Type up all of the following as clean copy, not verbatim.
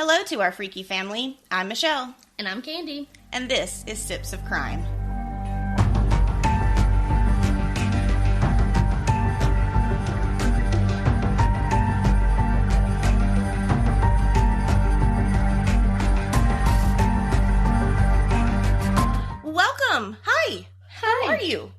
Hello to our freaky family. I'm Michelle. And I'm Candy. And this is Sips of Crime. Welcome. Hi. Hi. How are you?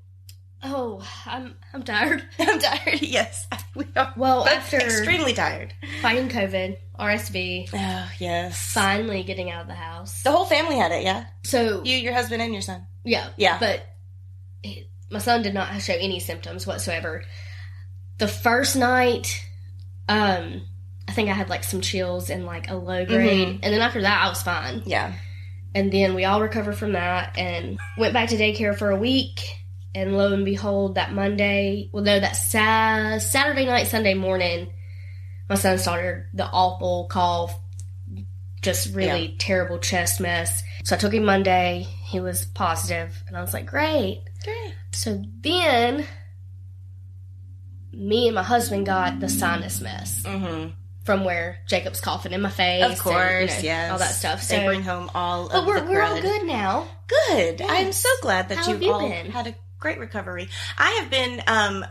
Oh, I'm tired. I'm tired. Yes. We are Well, both after extremely tired. fighting COVID, RSV, Oh, yes. finally getting out of the house. The whole family had it, yeah? So, You, your husband, and your son. yeah. Yeah. But my son did not show any symptoms whatsoever. The first night, I think I had like some chills and like a low grade. Mm-hmm. And then after that, I was fine. Yeah. And then we all recovered from that and went back to daycare for a week. And lo and behold, that Saturday night, Sunday morning, my son started the awful cough, just really terrible chest mess. So I took him Monday. He was positive, and I was like, great. Great. So then, me and my husband got the sinus mess from where Jacob's coughing in my face. Of course, and, yes. all that stuff. They So, bring home all of but the we're all crud. good now. Good. Yes. I'm so glad that How you've have you all been? had a great recovery. I have been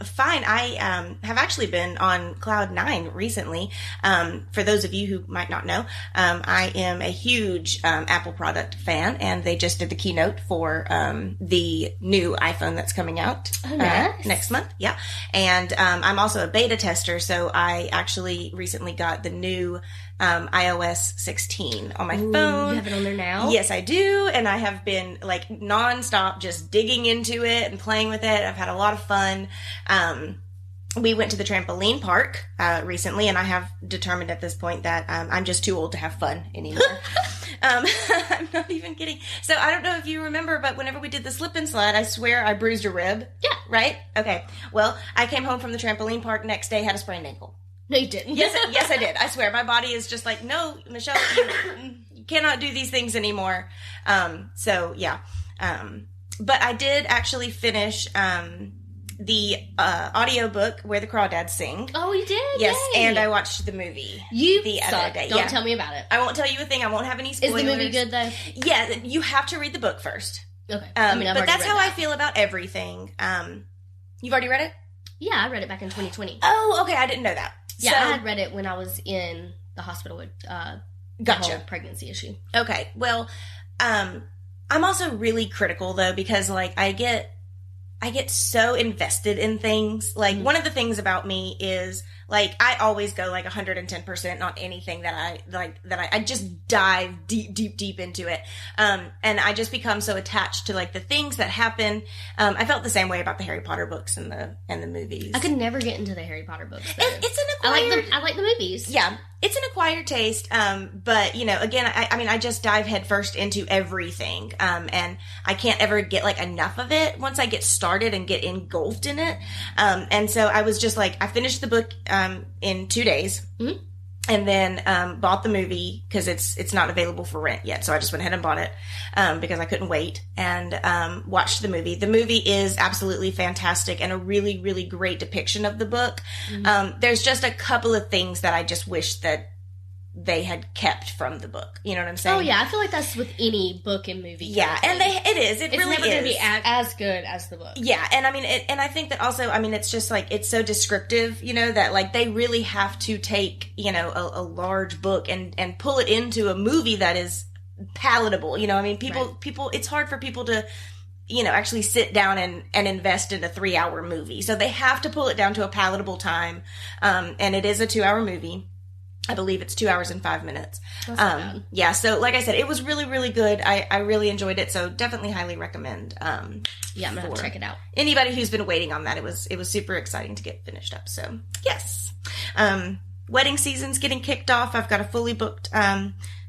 fine. I have actually been on cloud 9 recently. For those of you who might not know, I am a huge Apple product fan, and they just did the keynote for the new iPhone that's coming out next month. Yeah. And I'm also a beta tester, so I actually recently got the new iOS 16 on my phone. You have it on there now? Yes, I do. And I have been like nonstop just digging into it and playing with it. I've had a lot of fun. We went to the trampoline park recently, and I have determined at this point that I'm just too old to have fun anymore. I'm not even kidding. So I don't know if you remember, but whenever we did the slip and slide, I swear I bruised a rib. Yeah. Right? Okay. Well, I came home from the trampoline park next day, had a sprained ankle. No, you didn't. Yes, I did. I swear. My body is just like, no, Michelle, you cannot do these things anymore. So, yeah. But I did actually finish the audiobook Where the Crawdads Sing. Oh, you did? Yes, Yay. and I watched the movie the other day. Don't tell me about it. I won't tell you a thing. I won't have any spoilers. Is the movie good, though? Yeah, you have to read the book first. Okay. But that's how I feel about everything. You've already read it? Yeah, I read it back in 2020. Oh, okay. I didn't know that. Yeah, So, I had read it when I was in the hospital with the whole pregnancy issue. Okay. Well, I'm also really critical though, because like I get so invested in things. Like one of the things about me is like I always go like 110% on anything that I just dive deep into it. And I just become so attached to like the things that happen. I felt the same way about the Harry Potter books and the movies. I could never get into the Harry Potter books, though. It's an acquired... I like the movies. Yeah. It's an acquired taste, but, you know, again, I mean, I just dive headfirst into everything, and I can't ever get, like, enough of it once I get started and get engulfed in it, and so I was just, like, I finished the book in 2 days, and then bought the movie, because it's not available for rent yet, so I just went ahead and bought it, because I couldn't wait, and watched the movie. The movie is absolutely fantastic, and a really, really great depiction of the book. There's just a couple of things that I just wish that they had kept from the book. You know what I'm saying? Oh, yeah. I feel like that's with any book and movie. Yeah, and it is. It really is. It's never going to be as good as the book. Yeah, and I mean, and I think that also, I mean, it's just like, it's so descriptive, you know, that like they really have to take, you know, a large book and pull it into a movie that is palatable. You know, I mean, people, it's hard for people to, you know, actually sit down and invest in a 3-hour movie. So they have to pull it down to a palatable time. And it is a 2-hour movie. I believe it's 2 hours and 5 minutes. That's not bad. Yeah, so like I said, it was really, really good. I really enjoyed it, so definitely highly recommend. Yeah, I'm gonna have to check it out. Anybody who's been waiting on that, it was super exciting to get finished up. So yes, wedding season's getting kicked off. I've got a fully booked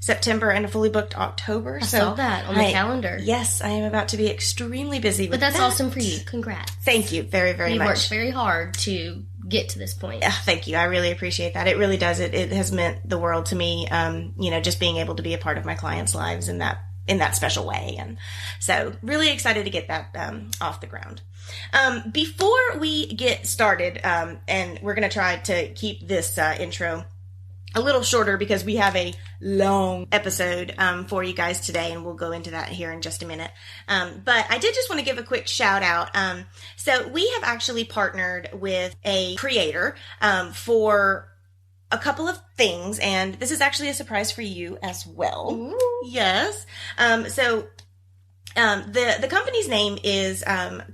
September and a fully booked October. I saw that on the calendar. Yes, I am about to be extremely busy with that. But that's awesome for you. Congrats. Thank you very, very much. You worked very hard to get to this point. Thank you. I really appreciate that. It really does. It has meant the world to me. You know, just being able to be a part of my clients' lives in that special way. And so really excited to get that off the ground. Before we get started, and we're going to try to keep this intro a little shorter because we have a long episode for you guys today, and we'll go into that here in just a minute. But I did just want to give a quick shout out. So we have actually partnered with a creator for a couple of things, and this is actually a surprise for you as well. Ooh. Yes. The company's name is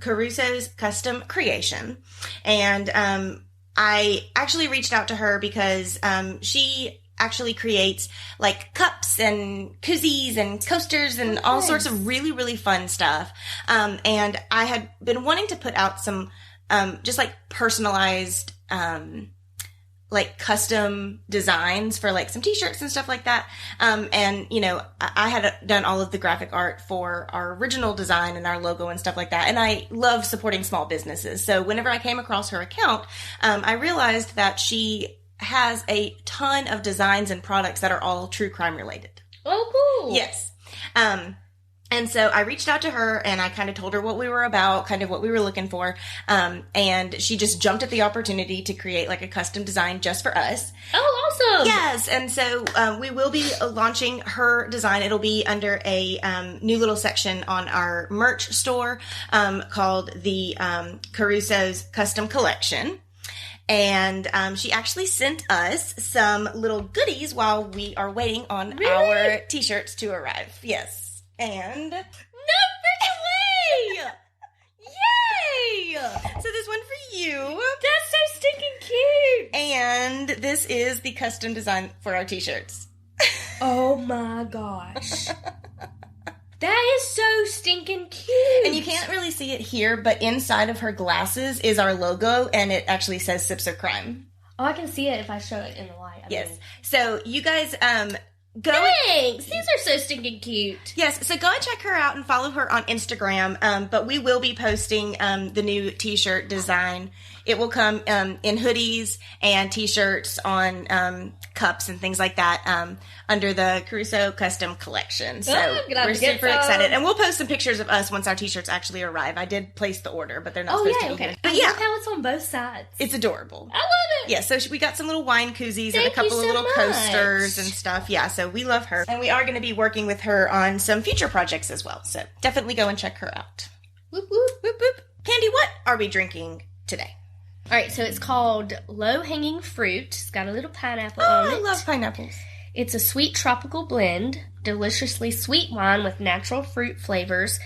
Caruso's Custom Creation, and I actually reached out to her because she actually creates like cups and koozies and coasters and all sorts of really, really fun stuff. And I had been wanting to put out some just like personalized like custom designs for like some t-shirts and stuff like that. And you know, I had done all of the graphic art for our original design and our logo and stuff like that. And I love supporting small businesses. So whenever I came across her account, I realized that she has a ton of designs and products that are all true crime related. Oh, cool. Yes. And so I reached out to her and I kind of told her what we were about, kind of what we were looking for. And she just jumped at the opportunity to create like a custom design just for us. Oh, awesome. Yes. And so we will be launching her design. It'll be under a new little section on our merch store called the Caruso's Custom Collection. And she actually sent us some little goodies while we are waiting on our t-shirts to arrive. Yes. And no freaking way! Yay! So this one for you. That's so stinking cute. And this is the custom design for our t-shirts. Oh my gosh. That is so stinking cute. And you can't really see it here, but inside of her glasses is our logo, and it actually says Sips of Crime. Oh, I can see it if I show it in the light. Yes. So you guys go. Thanks. These are so stinking cute. Yes, so go and check her out and follow her on Instagram. But we will be posting the new t-shirt design. It will come in hoodies and t-shirts on cups and things like that under the Caruso Custom Collection. So we're super excited. And we'll post some pictures of us once our t-shirts actually arrive. I did place the order, but they're not supposed to be here. But I love how it's on both sides. It's adorable. I love it. Yeah, so we got some little wine koozies and a couple of little coasters and stuff. Yeah, so we love her. And we are going to be working with her on some future projects as well. So definitely go and check her out. Whoop, whoop. Whoop, whoop. Candy, what are we drinking today? All right, so it's called Low Hanging Fruit. It's got a little pineapple on it. I love pineapples. It's a sweet tropical blend, deliciously sweet wine with natural fruit flavors.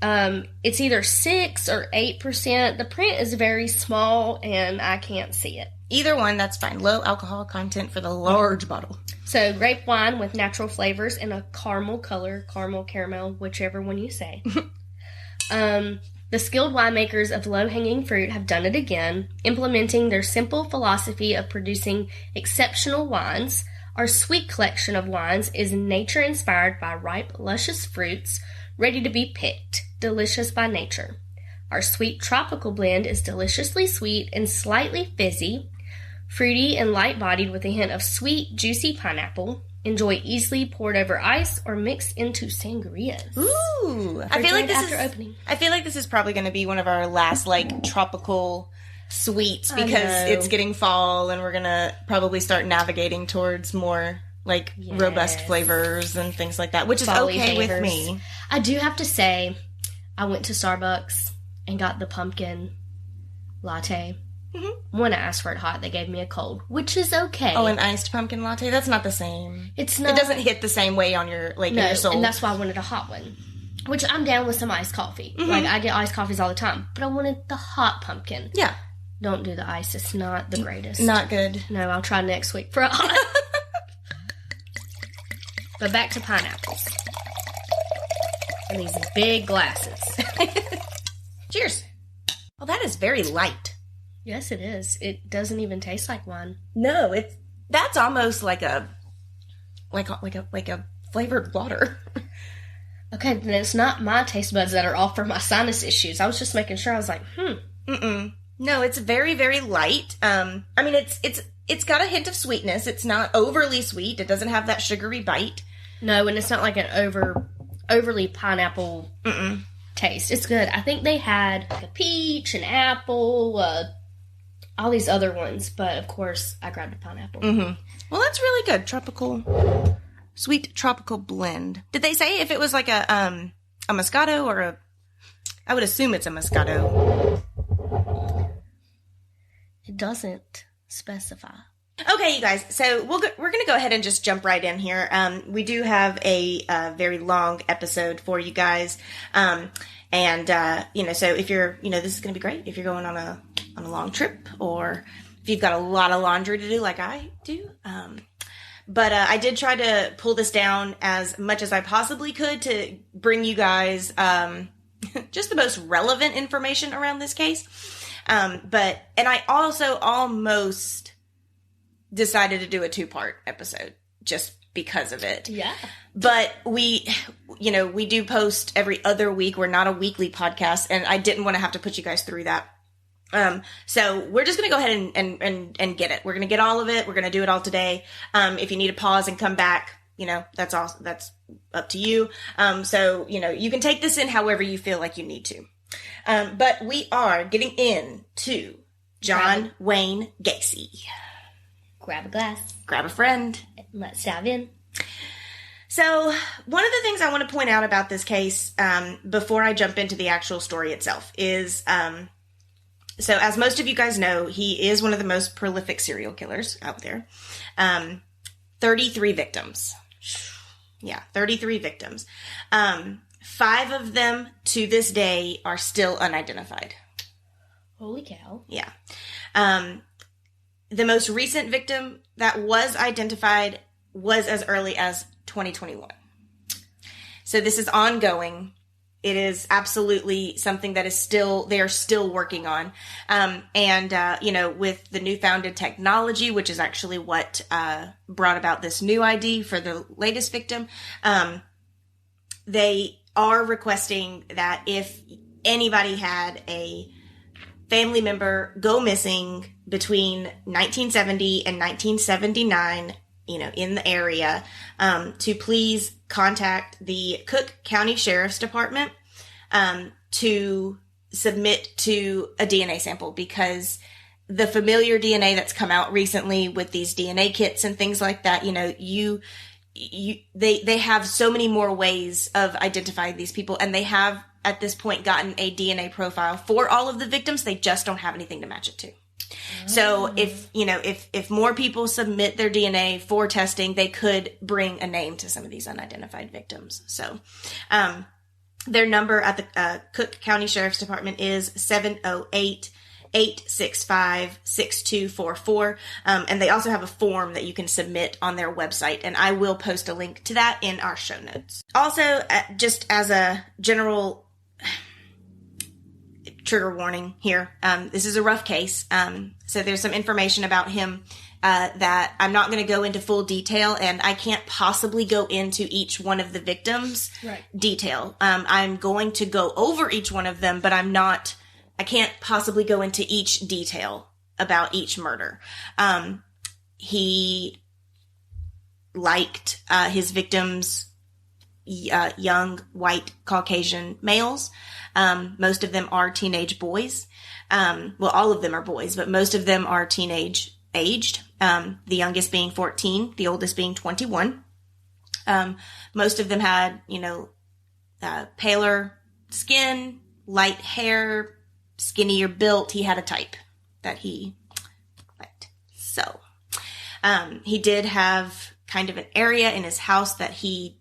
It's either 6 or 8%. The print is very small, and I can't see it. Either one, that's fine. Low alcohol content for the large bottle. So, grape wine with natural flavors and a caramel color, caramel, whichever one you say. The skilled winemakers of low-hanging fruit have done it again, implementing their simple philosophy of producing exceptional wines. Our sweet collection of wines is nature-inspired by ripe, luscious fruits, ready to be picked, delicious by nature. Our sweet tropical blend is deliciously sweet and slightly fizzy, fruity and light-bodied with a hint of sweet, juicy pineapple. Enjoy easily poured over ice or mixed into sangrias. Ooh, I feel like this is probably going to be one of our last like tropical sweets because it's getting fall and we're going to probably start navigating towards more like robust flavors and things like that, which is okay with me. I do have to say, I went to Starbucks and got the pumpkin latte. Mm-hmm. When I asked for it hot, they gave me a cold, which is okay. Oh, an iced pumpkin latte? That's not the same. It's not. It doesn't hit the same way on your, like, in your soul. And that's why I wanted a hot one. Which I'm down with some iced coffee. Mm-hmm. Like, I get iced coffees all the time. But I wanted the hot pumpkin. Yeah. Don't do the ice. It's not the greatest. Not good. No, I'll try next week for a hot. But back to pineapples. And these big glasses. Cheers. Well, that is very light. Yes, it is. It doesn't even taste like wine. No, that's almost like a flavored water. Okay, then it's not my taste buds that are off for my sinus issues. I was just making sure. I was like, No, it's very, very light. I mean, it's got a hint of sweetness. It's not overly sweet. It doesn't have that sugary bite. No, and it's not like an overly pineapple taste. It's good. I think they had a peach, an apple, all these other ones, but of course I grabbed a pineapple. Mm-hmm. Well, that's really good. Sweet tropical blend. Did they say if it was like a Moscato or a... I would assume it's a Moscato. It doesn't specify. Okay, you guys, so we're going to go ahead and just jump right in here. We do have a very long episode for you guys. So if you're, this is going to be great if you're going on a long trip, or if you've got a lot of laundry to do like I do. But I did try to pull this down as much as I possibly could to bring you guys just the most relevant information around this case. And I also almost decided to do a 2-part episode just because of it. Yeah. But we do post every other week. We're not a weekly podcast, and I didn't want to have to put you guys through that. So we're just going to go ahead and get it. We're going to get all of it. We're going to do it all today. If you need to pause and come back, that's up to you. You can take this in however you feel like you need to. But we are getting into John Wayne Gacy. Grab a glass. Grab a friend. Let's dive in. So, one of the things I want to point out about this case, before I jump into the actual story itself, is, so as most of you guys know, he is one of the most prolific serial killers out there. 33 victims. Yeah, 33 victims. 5 of them, to this day, are still unidentified. Holy cow. Yeah. The most recent victim that was identified was as early as 2021. So this is ongoing. It is absolutely something that they are still working on. With the newfounded technology, which is actually what brought about this new ID for the latest victim, they are requesting that if anybody had a family member go missing between 1970 and 1979, in the area, to please contact the Cook County Sheriff's Department to submit to a DNA sample, because the familiar DNA that's come out recently with these DNA kits and things like that, they have so many more ways of identifying these people, and they have at this point gotten a DNA profile for all of the victims. They just don't have anything to match it to. Oh. So if more people submit their DNA for testing, they could bring a name to some of these unidentified victims. So, their number at the Cook County Sheriff's Department is 708-865-6244. And they also have a form that you can submit on their website, and I will post a link to that in our show notes. Also, just as a general trigger warning here, this is a rough case. So there's some information about him that I'm not going to go into full detail, and I can't possibly go into each one of the victims' detail. I'm going to go over each one of them, but I can't possibly go into each detail about each murder. He liked his victims young, white, Caucasian males. Most of them are teenage boys. All of them are boys, but most of them are teenage aged. The youngest being 14, the oldest being 21. Most of them had, paler skin, light hair, skinnier built. He had a type that he liked. So, he did have kind of an area in his house that he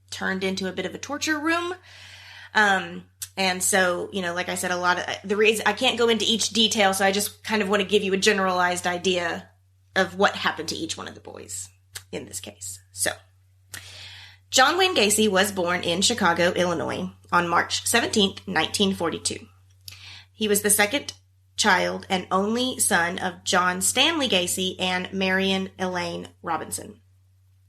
turned into a bit of a torture room. And so, like I said, a lot of the reason I can't go into each detail, so I just kind of want to give you a generalized idea of what happened to each one of the boys in this case. So, John Wayne Gacy was born in Chicago, Illinois on March 17th, 1942. He was the second child and only son of John Stanley Gacy and Marion Elaine Robinson.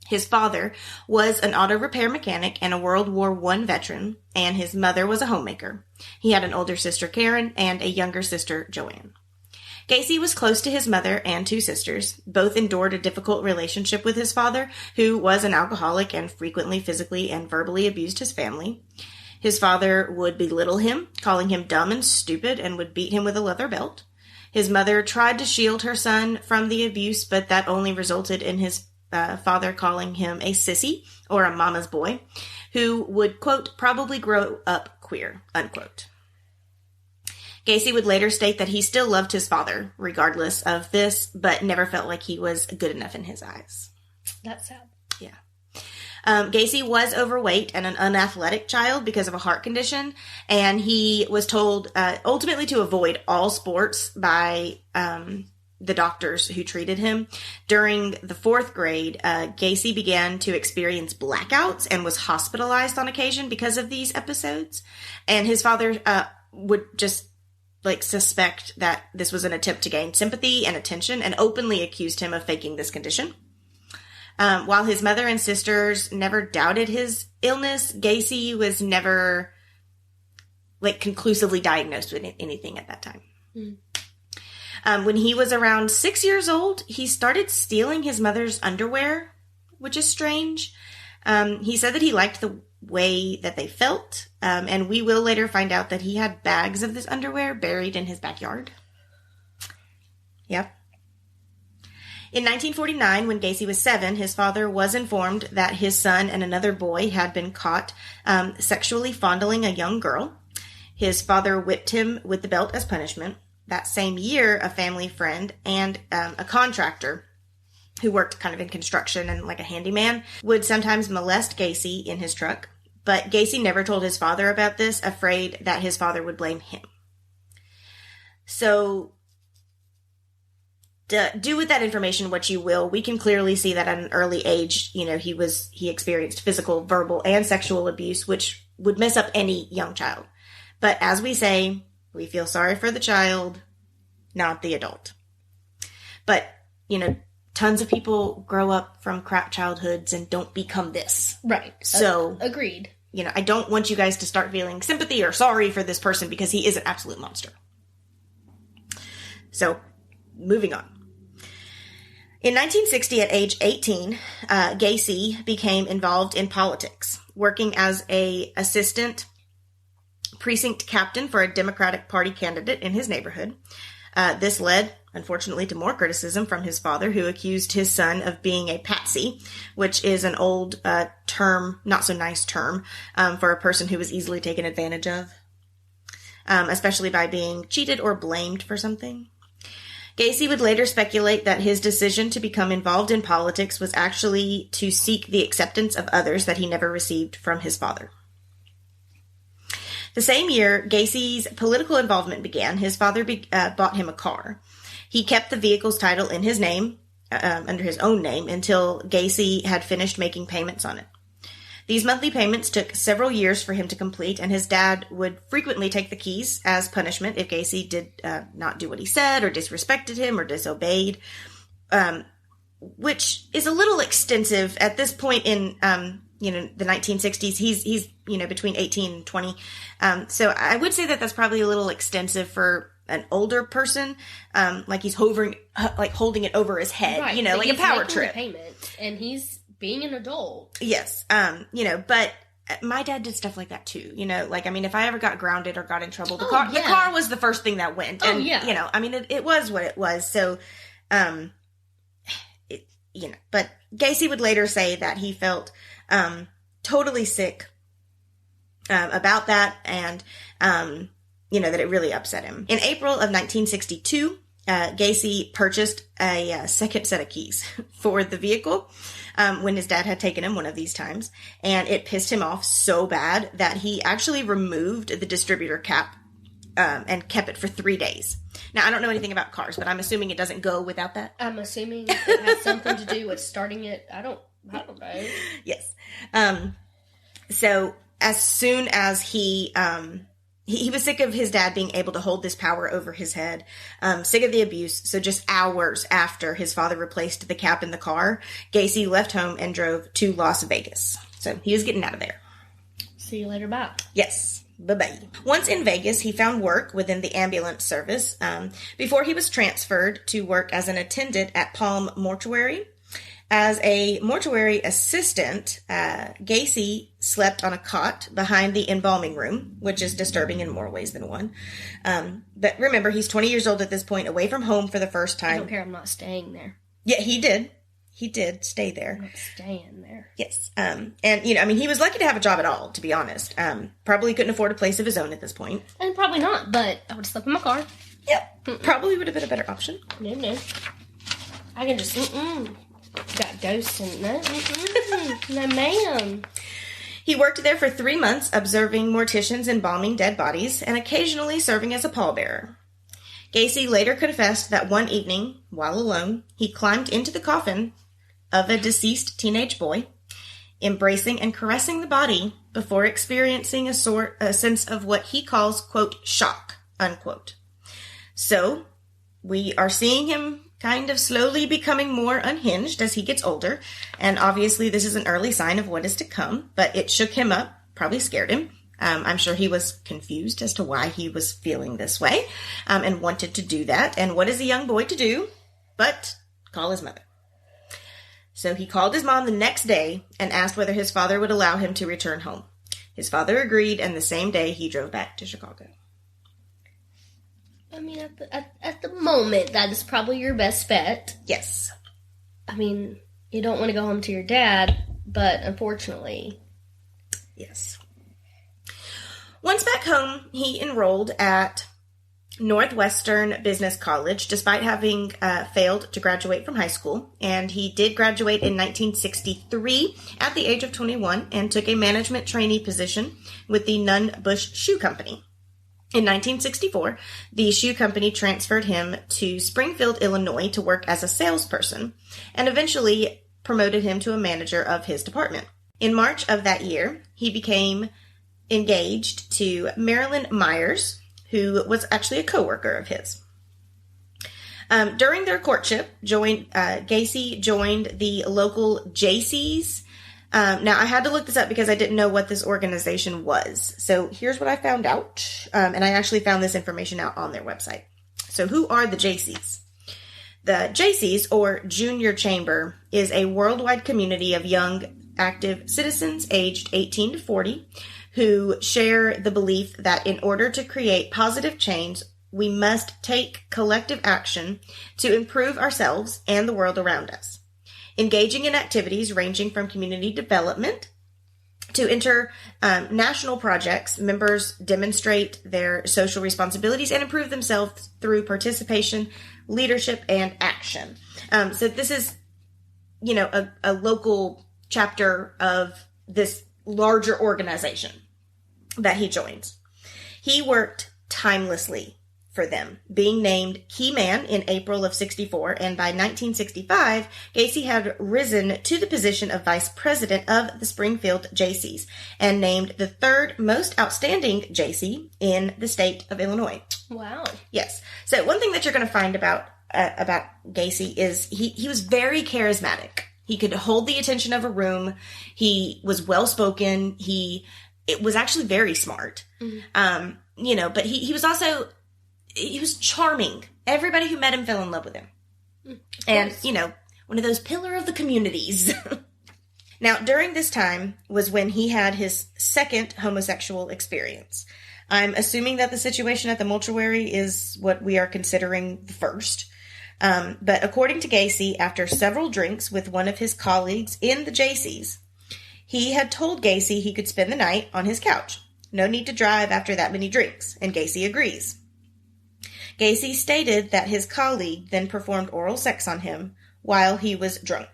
His father was an auto repair mechanic and a World War I veteran, and his mother was a homemaker. He had an older sister, Karen, and a younger sister, Joanne. Gacy was close to his mother and 2 sisters. Both endured a difficult relationship with his father, who was an alcoholic and frequently physically and verbally abused his family. His father would belittle him, calling him dumb and stupid, and would beat him with a leather belt. His mother tried to shield her son from the abuse, but that only resulted in his father calling him a sissy, or a mama's boy, who would, quote, probably grow up queer, unquote. Gacy would later state that he still loved his father, regardless of this, but never felt like he was good enough in his eyes. That's sad. Yeah. Gacy was overweight and an unathletic child because of a heart condition, and he was told ultimately to avoid all sports by the doctors who treated him. During the 4th grade, Gacy began to experience blackouts and was hospitalized on occasion because of these episodes, and his father would just suspect that this was an attempt to gain sympathy and attention, and openly accused him of faking this condition. While his mother and sisters never doubted his illness, Gacy was never conclusively diagnosed with anything at that time. When he was around 6 years old, he started stealing his mother's underwear, which is strange. He said that he liked the way that they felt, and we will later find out that he had bags of this underwear buried in his backyard. Yep. In 1949, when Gacy was 7, his father was informed that his son and another boy had been caught sexually fondling a young girl. His father whipped him with the belt as punishment. That same year, a family friend and a contractor who worked kind of in construction and like a handyman would sometimes molest Gacy in his truck. But Gacy never told his father about this, afraid that his father would blame him. So, do with that information what you will. We can clearly see that at an early age, he experienced physical, verbal, and sexual abuse, which would mess up any young child. But as we say, we feel sorry for the child, not the adult. But, tons of people grow up from crap childhoods and don't become this. Right. So, agreed. I don't want you guys to start feeling sympathy or sorry for this person because he is an absolute monster. So, moving on. In 1960, at age 18, Gacy became involved in politics, working as an assistant precinct captain for a Democratic Party candidate in his neighborhood. This led, unfortunately, to more criticism from his father, who accused his son of being a patsy, which is an old term, not so nice term, for a person who was easily taken advantage of, especially by being cheated or blamed for something. Gacy would later speculate that his decision to become involved in politics was actually to seek the acceptance of others that he never received from his father. The same year Gacy's political involvement began, his father bought him a car. He kept the vehicle's title in his name, under his own name, until Gacy had finished making payments on it. These monthly payments took several years for him to complete, and his dad would frequently take the keys as punishment if Gacy did not do what he said, or disrespected him, or disobeyed, which is a little extensive at this point in the 1960s. He's between 18 and 20. So I would say that that's probably a little extensive for an older person. Like he's holding it over his head, right, like a power trip. Payment, and he's being an adult. Yes. But my dad did stuff like that too. If I ever got grounded or got in trouble, the car was the first thing that went. And, it was what it was. So, but Gacy would later say that he felt totally sick about that, and that it really upset him. In April of 1962, Gacy purchased a second set of keys for the vehicle when his dad had taken him one of these times, and it pissed him off so bad that he actually removed the distributor cap and kept it for 3 days. Now, I don't know anything about cars, but I'm assuming it doesn't go without that. I'm assuming it has something to do with starting it. I don't know. Yes. So as soon as he was sick of his dad being able to hold this power over his head, sick of the abuse. So just hours after his father replaced the cap in the car, Gacy left home and drove to Las Vegas. So he was getting out of there. See you later, bye. Yes. Bye-bye. Once in Vegas, he found work within the ambulance service before he was transferred to work as an attendant at Palm Mortuary. As a mortuary assistant, Gacy slept on a cot behind the embalming room, which is disturbing in more ways than one. But remember, he's 20 years old at this point, away from home for the first time. I don't care. I'm not staying there. Yeah, he did. He did stay there. I'm not staying there. Yes. And, he was lucky to have a job at all, to be honest. Probably couldn't afford a place of his own at this point. And probably not, but I would have slept in my car. Yep. Probably would have been a better option. No. I can just, got ghosts in no, no ma'am. He worked there for 3 months, observing morticians embalming dead bodies and occasionally serving as a pallbearer. Gacy later confessed that one evening, while alone, he climbed into the coffin of a deceased teenage boy, embracing and caressing the body before experiencing a sense of what he calls, quote, shock, unquote. So, we are seeing him kind of slowly becoming more unhinged as he gets older, and obviously this is an early sign of what is to come, but it shook him up, probably scared him. I'm sure he was confused as to why he was feeling this way, and wanted to do that, and what is a young boy to do but call his mother? So he called his mom the next day and asked whether his father would allow him to return home. His father agreed, and the same day he drove back to Chicago. I mean, at the moment, that is probably your best bet. Yes. I mean, you don't want to go home to your dad, but unfortunately. Yes. Once back home, he enrolled at Northwestern Business College, despite having failed to graduate from high school. And he did graduate in 1963 at the age of 21 and took a management trainee position with the Nunn Bush Shoe Company. In 1964, the shoe company transferred him to Springfield, Illinois to work as a salesperson and eventually promoted him to a manager of his department. In March of that year, he became engaged to Marilyn Myers, who was actually a coworker of his. During their courtship, Gacy joined the local Jaycees. Now, I had to look this up because I didn't know what this organization was. So here's what I found out. And I actually found this information out on their website. So who are the Jaycees? The Jaycees, or Junior Chamber, is a worldwide community of young, active citizens aged 18 to 40 who share the belief that in order to create positive change, we must take collective action to improve ourselves and the world around us. Engaging in activities ranging from community development to international projects, members demonstrate their social responsibilities and improve themselves through participation, leadership, and action. So this is, a local chapter of this larger organization that he joins. He worked timelessly for them, being named key man in April of 64, and by 1965, Gacy had risen to the position of vice president of the Springfield Jaycees and named the third most outstanding Jaycee in the state of Illinois. Wow. Yes. So one thing that you're going to find about Gacy is he was very charismatic. He could hold the attention of a room. He was well-spoken. It was actually very smart. Mm-hmm. But he was also, he was charming. Everybody who met him fell in love with him. And, one of those pillar of the communities. Now, during this time was when he had his second homosexual experience. I'm assuming that the situation at the mortuary is what we are considering the first. But according to Gacy, after several drinks with one of his colleagues in the Jaycees, he had told Gacy he could spend the night on his couch. No need to drive after that many drinks, and Gacy agrees. Gacy stated that his colleague then performed oral sex on him while he was drunk.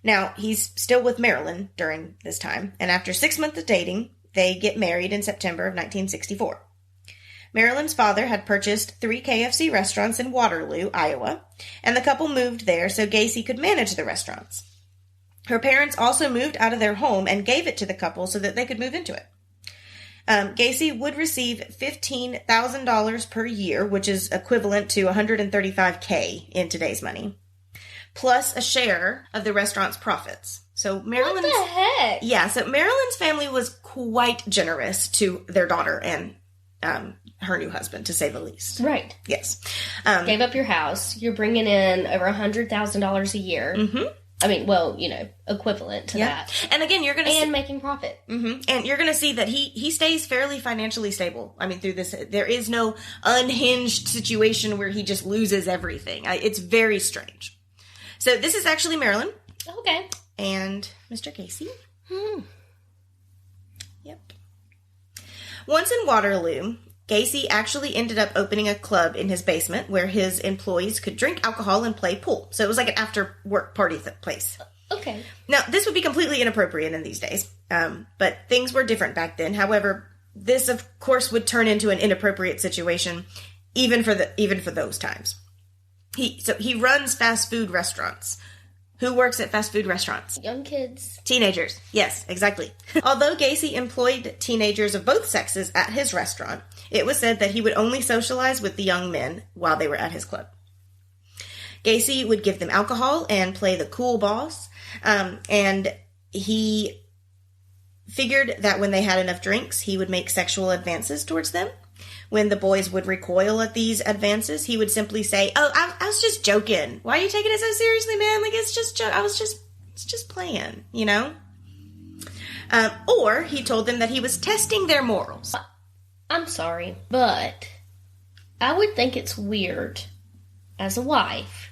Now, he's still with Marilyn during this time, and after 6 months of dating, they get married in September of 1964. Marilyn's father had purchased 3 KFC restaurants in Waterloo, Iowa, and the couple moved there so Gacy could manage the restaurants. Her parents also moved out of their home and gave it to the couple so that they could move into it. Gacy would receive $15,000 per year, which is equivalent to $135K in today's money, plus a share of the restaurant's profits. So Marilyn's, what the heck? Yeah, so Marilyn's family was quite generous to their daughter and her new husband, to say the least. Right. Yes. Gave up your house. You're bringing in over $100,000 a year. Mm-hmm. I mean, well, equivalent to that. And again, you're going to and making profit. Mm-hmm. And you're going to see that he stays fairly financially stable. I mean, through this, there is no unhinged situation where he just loses everything. It's very strange. So this is actually Marilyn. Okay. And Mr. Gacy. Yep. Once in Waterloo, Gacy actually ended up opening a club in his basement where his employees could drink alcohol and play pool. So it was like an after-work party place. Okay. Now, this would be completely inappropriate in these days, but things were different back then. However, this, of course, would turn into an inappropriate situation even for those times. He runs fast food restaurants. Who works at fast food restaurants? Young kids. Teenagers. Yes, exactly. Although Gacy employed teenagers of both sexes at his restaurant, it was said that he would only socialize with the young men while they were at his club. Gacy would give them alcohol and play the cool boss, and he figured that when they had enough drinks, he would make sexual advances towards them. When the boys would recoil at these advances, he would simply say, "Oh, I was just joking. Why are you taking it so seriously, man? Like, it's just playing, Or he told them that he was testing their morals. I'm sorry, but I would think it's weird as a wife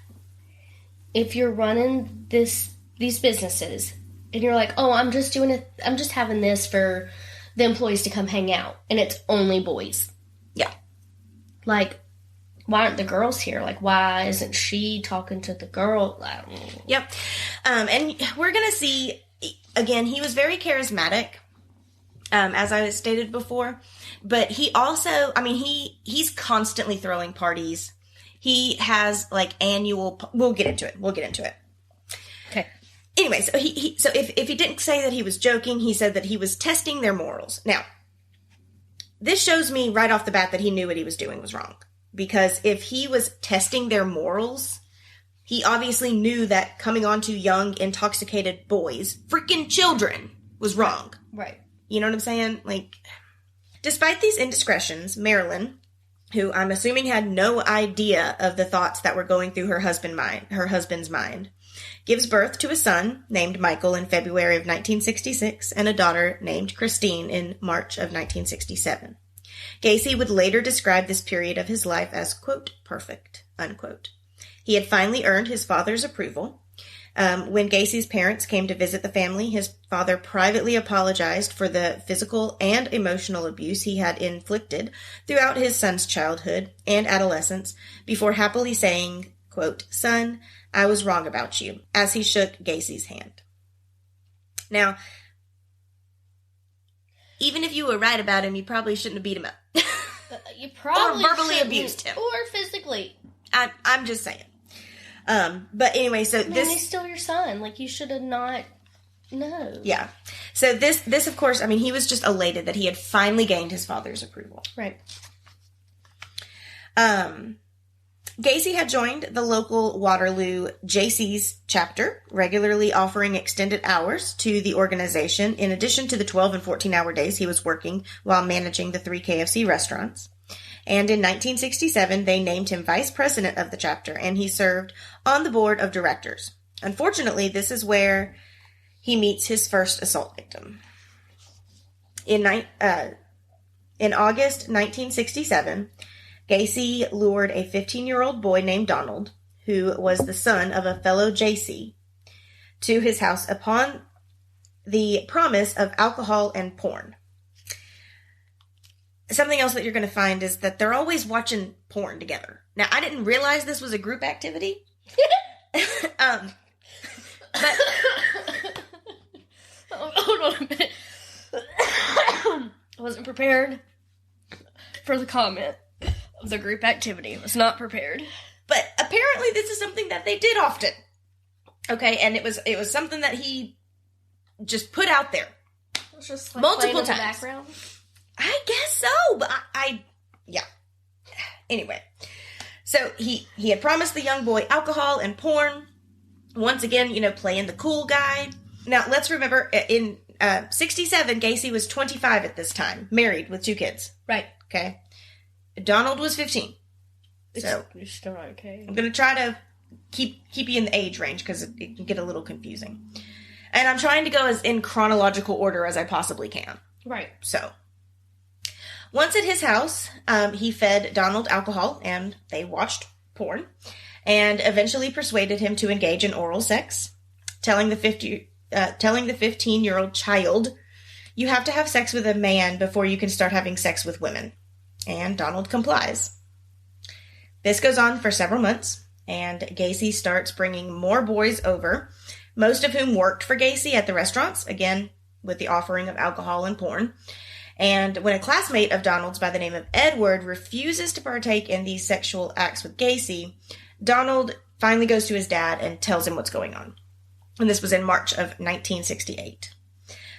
if you're running these businesses and you're like, "Oh, I'm just having this for the employees to come hang out," and it's only boys. Yeah. Like, why aren't the girls here? Like, why isn't she talking to the girl? Yep. And we're going to see, again, he was very charismatic, as I stated before. But he also, he's constantly throwing parties. He has, annual... We'll get into it. Okay. Anyway, so if he didn't say that he was joking, he said that he was testing their morals. Now, this shows me right off the bat that he knew what he was doing was wrong. Because if he was testing their morals, he obviously knew that coming on to young, intoxicated boys, freaking children, was wrong. Right. You know what I'm saying? Despite these indiscretions, Marilyn, who I'm assuming had no idea of the thoughts that were going through her husband's mind, gives birth to a son named Michael in February of 1966 and a daughter named Christine in March of 1967. Gacy would later describe this period of his life as, quote, perfect, unquote. He had finally earned his father's approval. When Gacy's parents came to visit the family, his father privately apologized for the physical and emotional abuse he had inflicted throughout his son's childhood and adolescence before happily saying, quote, "Son, I was wrong about you," as he shook Gacy's hand. Now, even if you were right about him, you probably shouldn't have beat him up. You probably or verbally abused him. Or physically. I'm just saying. But anyway, so he's still your son. Like, you should have not... No. Yeah. So this, of course, he was just elated that he had finally gained his father's approval. Right. Gacy had joined the local Waterloo JC's chapter, regularly offering extended hours to the organization in addition to the 12 and 14-hour days he was working while managing the 3 KFC restaurants. And in 1967, they named him vice president of the chapter, and he served on the board of directors. Unfortunately, this is where he meets his first assault victim. In August 1967, Gacy lured a 15-year-old boy named Donald, who was the son of a fellow JC, to his house upon the promise of alcohol and porn. Something else that you're going to find is that they're always watching porn together. Now, I didn't realize this was a group activity. But hold on a minute. I wasn't prepared for the comment of the group activity. I was not prepared. But apparently this is something that they did often. Okay, and it was something that he just put out there. It was just multiple times. In the background. I guess so, but yeah. Anyway, so he had promised the young boy alcohol and porn. Once again, playing the cool guy. Now, let's remember, in 67, Gacy was 25 at this time, married with 2 kids. Right. Okay. Donald was 15. So, you're still okay. I'm going to try to keep you in the age range because it can get a little confusing. And I'm trying to go as in chronological order as I possibly can. Right. So, once at his house, he fed Donald alcohol and they watched porn and eventually persuaded him to engage in oral sex, telling the 15-year-old child, "You have to have sex with a man before you can start having sex with women." And Donald complies. This goes on for several months, and Gacy starts bringing more boys over, most of whom worked for Gacy at the restaurants, again, with the offering of alcohol and porn. And when a classmate of Donald's by the name of Edward refuses to partake in these sexual acts with Gacy, Donald finally goes to his dad and tells him what's going on. And this was in March of 1968.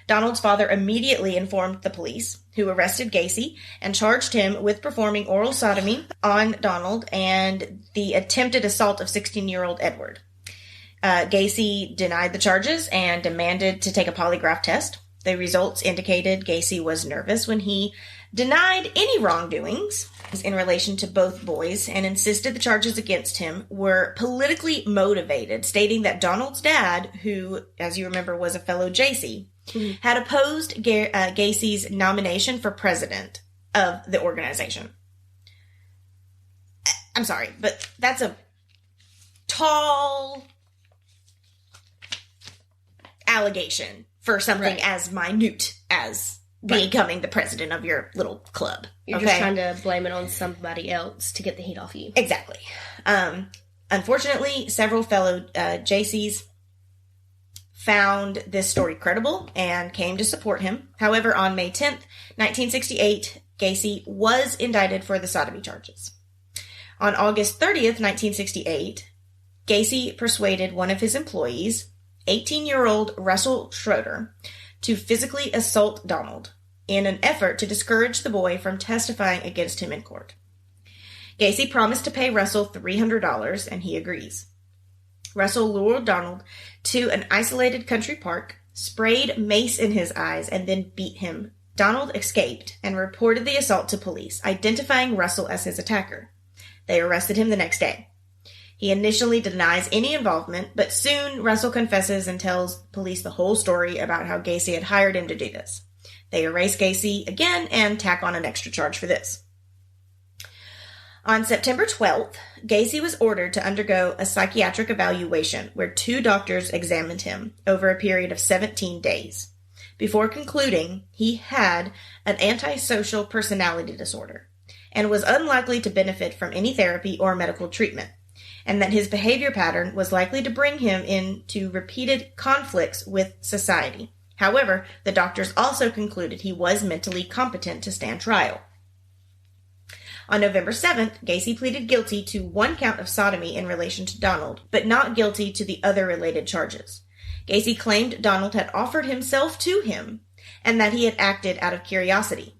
Donald's father immediately informed the police, who arrested Gacy and charged him with performing oral sodomy on Donald and the attempted assault of 16-year-old Edward. Gacy denied the charges and demanded to take a polygraph test. The results indicated Gacy was nervous when he denied any wrongdoings in relation to both boys and insisted the charges against him were politically motivated, stating that Donald's dad, who, as you remember, was a fellow JC, had opposed Gacy's nomination for president of the organization. I'm sorry, but that's a tall allegation for something as minute as becoming the president of your little club. You're just trying to blame it on somebody else to get the heat off you. Exactly. Unfortunately, several fellow JCs found this story credible and came to support him. However, on May 10th, 1968, Gacy was indicted for the sodomy charges. On August 30th, 1968, Gacy persuaded one of his employees, 18-year-old Russell Schroeder, to physically assault Donald in an effort to discourage the boy from testifying against him in court. Gacy promised to pay Russell $300, and he agrees. Russell lured Donald to an isolated country park, sprayed mace in his eyes, and then beat him. Donald escaped and reported the assault to police, identifying Russell as his attacker. They arrested him the next day. He initially denies any involvement, but soon Russell confesses and tells police the whole story about how Gacy had hired him to do this. They erase Gacy again and tack on an extra charge for this. On September 12th, Gacy was ordered to undergo a psychiatric evaluation where 2 doctors examined him over a period of 17 days, before concluding he had an antisocial personality disorder and was unlikely to benefit from any therapy or medical treatment, and that his behavior pattern was likely to bring him into repeated conflicts with society. However, the doctors also concluded he was mentally competent to stand trial. On November 7th, Gacy pleaded guilty to 1 count of sodomy in relation to Donald, but not guilty to the other related charges. Gacy claimed Donald had offered himself to him and that he had acted out of curiosity.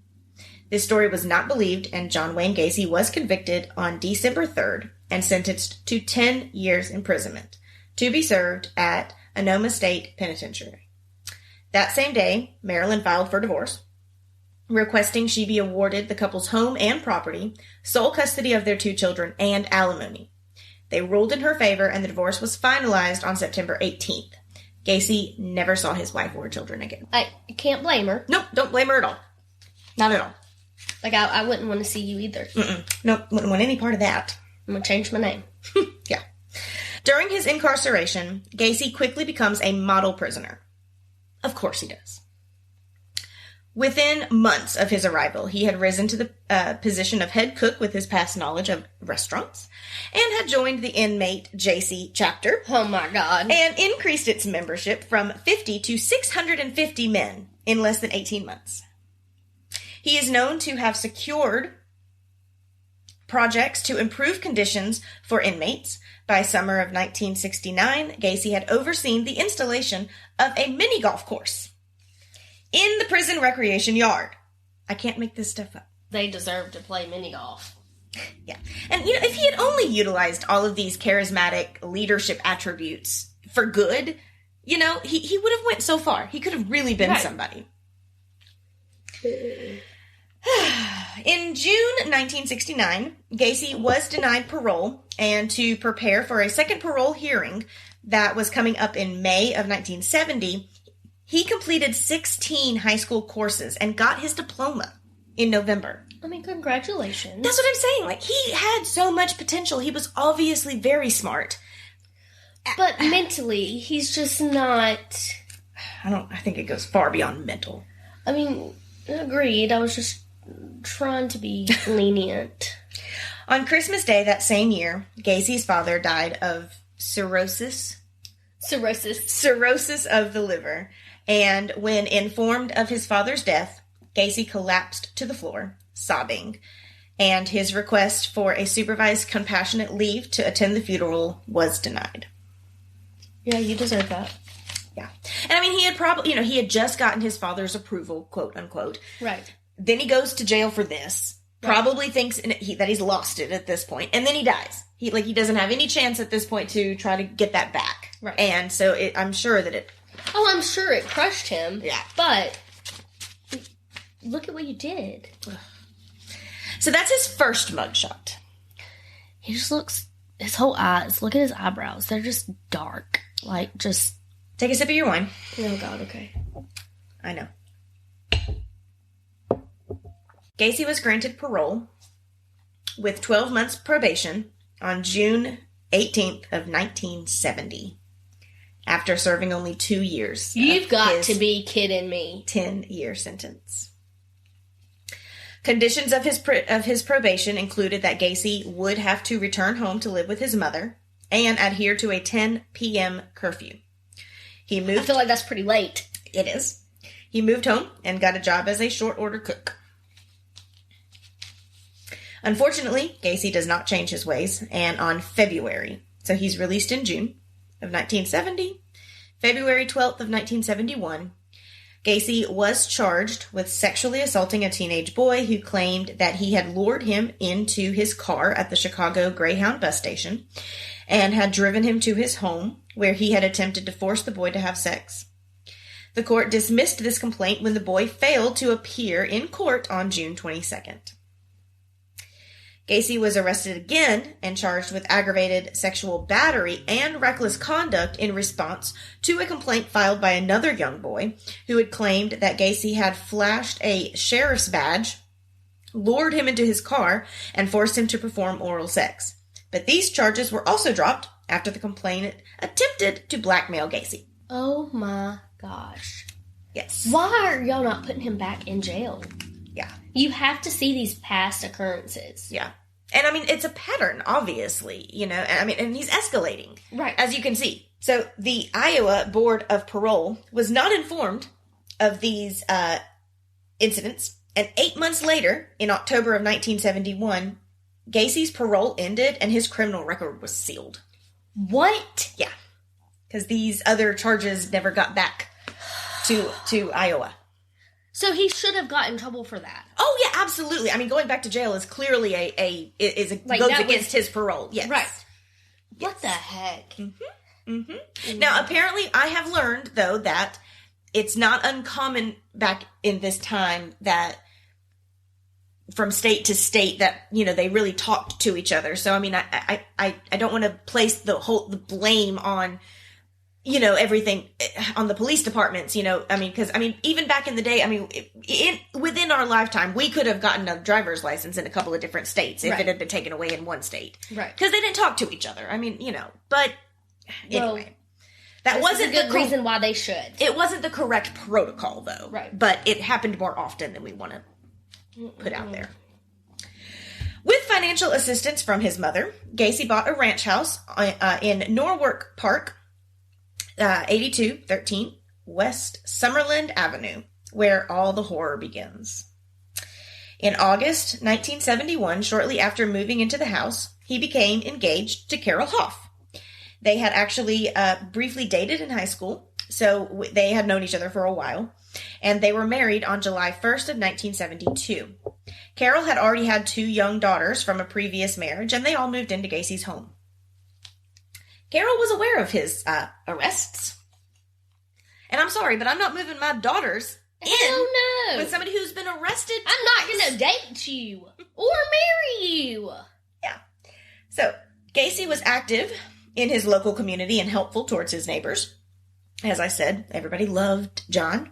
This story was not believed, and John Wayne Gacy was convicted on December 3rd and sentenced to 10 years imprisonment to be served at Sonoma State Penitentiary. That same day, Marilyn filed for divorce, requesting she be awarded the couple's home and property, sole custody of their 2 children, and alimony. They ruled in her favor, and the divorce was finalized on September 18th. Gacy never saw his wife or children again. I can't blame her. Nope, don't blame her at all. Not at all. Like, I wouldn't want to see you either. Nope, wouldn't want any part of that. I'm going to change my name. Yeah. During his incarceration, Gacy quickly becomes a model prisoner. Of course he does. Within months of his arrival, he had risen to the position of head cook with his past knowledge of restaurants, and had joined the inmate JC chapter. Oh my God. And increased its membership from 50 to 650 men in less than 18 months. He is known to have secured projects to improve conditions for inmates. By summer of 1969, Gacy had overseen the installation of a mini golf course in the prison recreation yard. I can't make this stuff up. They deserve to play mini golf. Yeah. And, if he had only utilized all of these charismatic leadership attributes for good, he would have went so far. He could have really been somebody. In June 1969, Gacy was denied parole, and to prepare for a second parole hearing that was coming up in May of 1970, he completed 16 high school courses and got his diploma in November. I mean, congratulations. That's what I'm saying. Like, he had so much potential. He was obviously very smart. But mentally, he's just not... I think it goes far beyond mental. I mean, agreed. I was just trying to be lenient. On Christmas Day that same year, Gacy's father died of cirrhosis of the liver. And when informed of his father's death, Gacy collapsed to the floor, sobbing. And his request for a supervised compassionate leave to attend the funeral was denied. Yeah, you deserve that. Yeah. And I mean, he had probably, he had just gotten his father's approval, quote unquote. Right. Then he goes to jail for this. Right. Probably thinks that he's lost it at this point, and then he dies. He doesn't have any chance at this point to try to get that back. Right. And so I'm sure that it. Oh, I'm sure it crushed him. Yeah. But look at what you did. So that's his first mugshot. He just looks. His whole eyes. Look at his eyebrows. They're just dark. Like just. Take a sip of your wine. Oh God. Okay. I know. Gacy was granted parole with 12 months probation on June 18th of 1970 after serving only 2 years. You've got to be kidding me. 10-year sentence. Conditions of his probation included that Gacy would have to return home to live with his mother and adhere to a 10 p.m. curfew. I feel like that's pretty late. It is. He moved home and got a job as a short-order cook. Unfortunately, Gacy does not change his ways, and on so he's released in June of 1970, February 12th of 1971, Gacy was charged with sexually assaulting a teenage boy who claimed that he had lured him into his car at the Chicago Greyhound bus station and had driven him to his home, where he had attempted to force the boy to have sex. The court dismissed this complaint when the boy failed to appear in court on June 22nd. Gacy was arrested again and charged with aggravated sexual battery and reckless conduct in response to a complaint filed by another young boy who had claimed that Gacy had flashed a sheriff's badge, lured him into his car, and forced him to perform oral sex. But these charges were also dropped after the complainant attempted to blackmail Gacy. Oh my gosh. Yes. Why are y'all not putting him back in jail? Yeah. You have to see these past occurrences. Yeah. And I mean, it's a pattern, obviously, and he's escalating. Right. As you can see. So the Iowa Board of Parole was not informed of these incidents. And 8 months later, in October of 1971, Gacy's parole ended and his criminal record was sealed. What? Yeah. Because these other charges never got back to Iowa. So he should have got in trouble for that. Oh yeah, absolutely. I mean, going back to jail is clearly goes against his parole. Yes. Right. Yes. What the heck? Mm-hmm. Mm-hmm. Now, apparently, I have learned though that it's not uncommon back in this time that from state to state that they really talked to each other. So I mean, I don't want to place the blame on everything on the police departments, because even back in the day, within our lifetime, we could have gotten a driver's license in a couple of different states if it had been taken away in one state. Right. Because they didn't talk to each other. But anyway. That wasn't a good reason why they should. It wasn't the correct protocol, though. Right. But it happened more often than we want to put out there. With financial assistance from his mother, Gacy bought a ranch house in Norwalk Park, 8213 West Summerland Avenue, where all the horror begins. In August 1971, shortly after moving into the house, he became engaged to Carol Hoff. They had actually briefly dated in high school, so they had known each other for a while, and they were married on July 1st of 1972. Carol had already had 2 young daughters from a previous marriage, and they all moved into Gacy's home. Carol was aware of his arrests. And I'm sorry, but I'm not moving my daughters Hell no. with somebody who's been arrested. I'm not going to date you or marry you. Yeah. So, Gacy was active in his local community and helpful towards his neighbors. As I said, everybody loved John.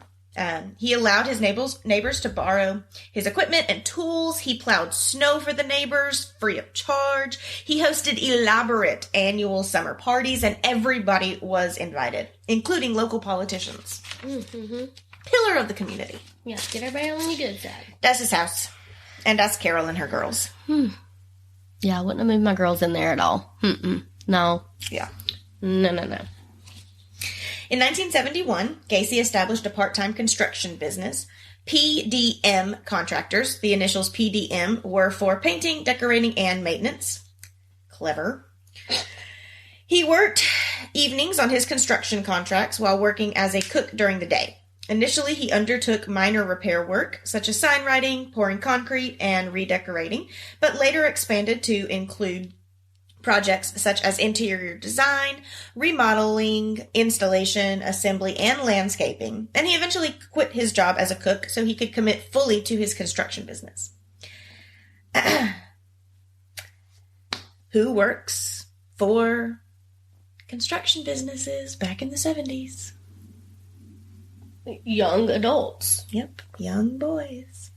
He allowed his neighbors to borrow his equipment and tools. He plowed snow for the neighbors free of charge. He hosted elaborate annual summer parties, and everybody was invited, including local politicians. Mm-hmm. Pillar of the community. Yeah, get everybody on your good side. That's his house. And that's Carol and her girls. Yeah, I wouldn't have moved my girls in there at all. No. Yeah. No. In 1971, Gacy established a part-time construction business, PDM Contractors. The initials PDM were for painting, decorating, and maintenance. Clever. He worked evenings on his construction contracts while working as a cook during the day. Initially, he undertook minor repair work, such as sign writing, pouring concrete, and redecorating, but later expanded to include projects such as interior design, remodeling, installation, assembly, and landscaping. And he eventually quit his job as a cook so he could commit fully to his construction business. Who works for construction businesses back in the 70s? Young adults. Yep, young boys.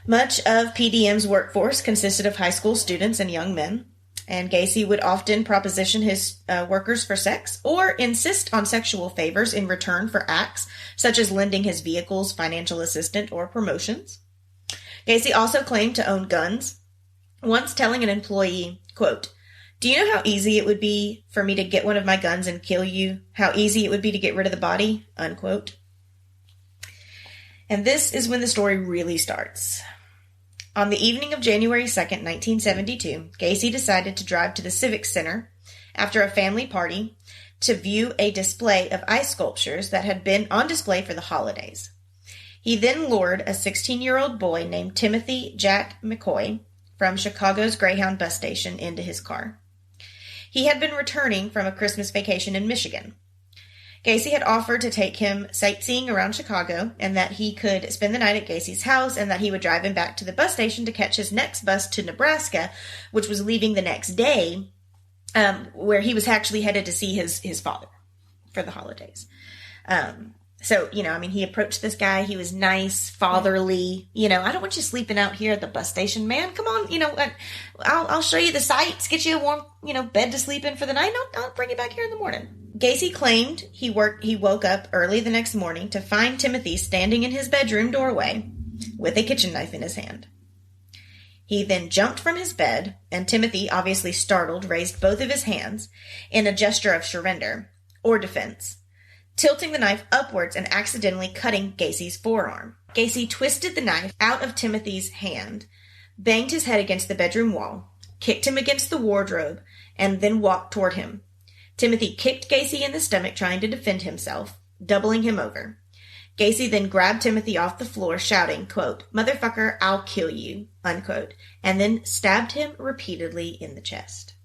Much of PDM's workforce consisted of high school students and young men. And Gacy would often proposition his workers for sex or insist on sexual favors in return for acts such as lending his vehicles, financial assistance, or promotions. Gacy also claimed to own guns, once telling an employee, quote, "Do you know how easy it would be for me to get one of my guns and kill you? How easy it would be to get rid of the body?" Unquote. And this is when the story really starts. On the evening of January 2nd, 1972, Gacy decided to drive to the Civic Center after a family party to view a display of ice sculptures that had been on display for the holidays. He then lured a 16-year-old boy named Timothy Jack McCoy from Chicago's Greyhound bus station into his car. He had been returning from a Christmas vacation in Michigan. Gacy had offered to take him sightseeing around Chicago and that he could spend the night at Gacy's house and that he would drive him back to the bus station to catch his next bus to Nebraska, which was leaving the next day, where he was actually headed to see his father for the holidays. So, he approached this guy. He was nice, fatherly. I don't want you sleeping out here at the bus station, man. Come on, I'll show you the sights, get you a warm, bed to sleep in for the night. I'll bring you back here in the morning. Gacy claimed he woke up early the next morning to find Timothy standing in his bedroom doorway with a kitchen knife in his hand. He then jumped from his bed, and Timothy, obviously startled, raised both of his hands in a gesture of surrender or defense, tilting the knife upwards and accidentally cutting Gacy's forearm. Gacy twisted the knife out of Timothy's hand, banged his head against the bedroom wall, kicked him against the wardrobe, and then walked toward him. Timothy kicked Gacy in the stomach, trying to defend himself, doubling him over. Gacy then grabbed Timothy off the floor, shouting, quote, "Motherfucker, I'll kill you," unquote, and then stabbed him repeatedly in the chest.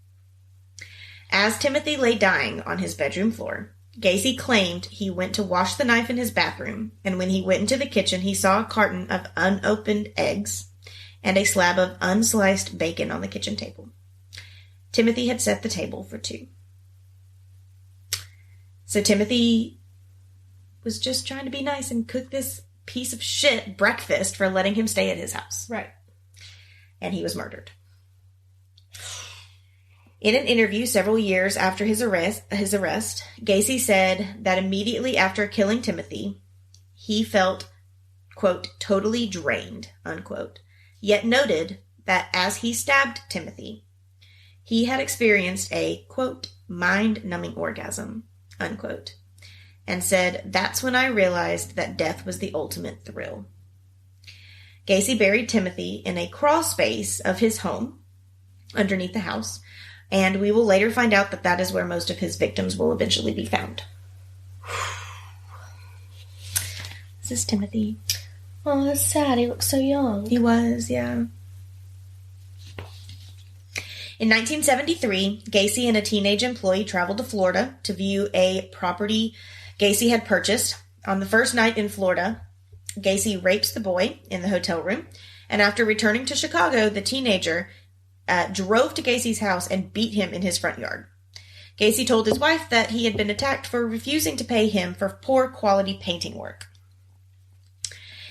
As Timothy lay dying on his bedroom floor, Gacy claimed he went to wash the knife in his bathroom, and when he went into the kitchen, he saw a carton of unopened eggs and a slab of unsliced bacon on the kitchen table. Timothy had set the table for two. So Timothy was just trying to be nice and cook this piece of shit breakfast for letting him stay at his house. Right. And he was murdered. In an interview several years after his arrest, Gacy said that immediately after killing Timothy, he felt, quote, "totally drained," unquote, yet noted that as he stabbed Timothy, he had experienced a, quote, "mind-numbing orgasm," unquote, and said, "That's when I realized that death was the ultimate thrill." Gacy buried Timothy in a crawl space of his home underneath the house, and we will later find out that that is where most of his victims will eventually be found. This is Timothy. Oh, that's sad. He looks so young. He was, yeah. In 1973, Gacy and a teenage employee traveled to Florida to view a property Gacy had purchased. On the first night in Florida, Gacy rapes the boy in the hotel room, and after returning to Chicago, the teenager drove to Gacy's house and beat him in his front yard. Gacy told his wife that he had been attacked for refusing to pay him for poor quality painting work.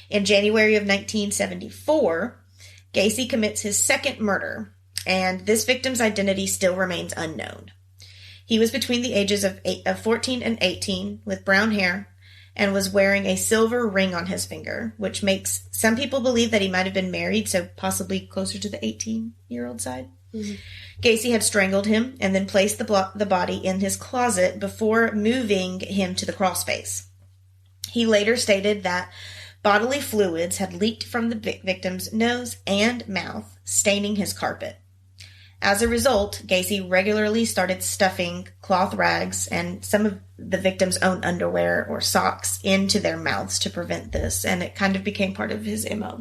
In January of 1974, Gacy commits his second murder, and this victim's identity still remains unknown. He was between the ages of 14 and 18, with brown hair, and was wearing a silver ring on his finger, which makes some people believe that he might have been married, so possibly closer to the 18-year-old side. Mm-hmm. Gacy had strangled him and then placed the body in his closet before moving him to the crawl space. He later stated that bodily fluids had leaked from the victim's nose and mouth, staining his carpet. As a result, Gacy regularly started stuffing cloth rags and some of the victim's own underwear or socks into their mouths to prevent this, and it kind of became part of his MO.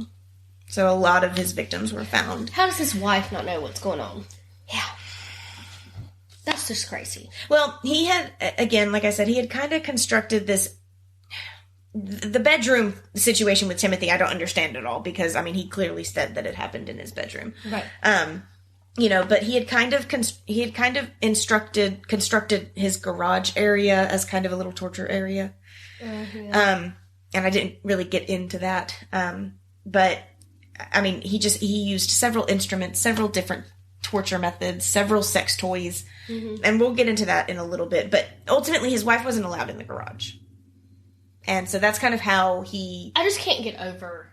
So a lot of his victims were found. How does his wife not know what's going on? Yeah. That's just crazy. Well, he had, again, like I said, he had kind of constructed this. The bedroom situation with Timothy, I don't understand at all, because, I mean, he clearly said that it happened in his bedroom. Right. But he had kind of constructed his garage area as kind of a little torture area. Mm-hmm. And I didn't really get into that. But I mean, he used several instruments, several different torture methods, several sex toys, mm-hmm. and we'll get into that in a little bit. But ultimately, his wife wasn't allowed in the garage. And so that's kind of how he... I just can't get over...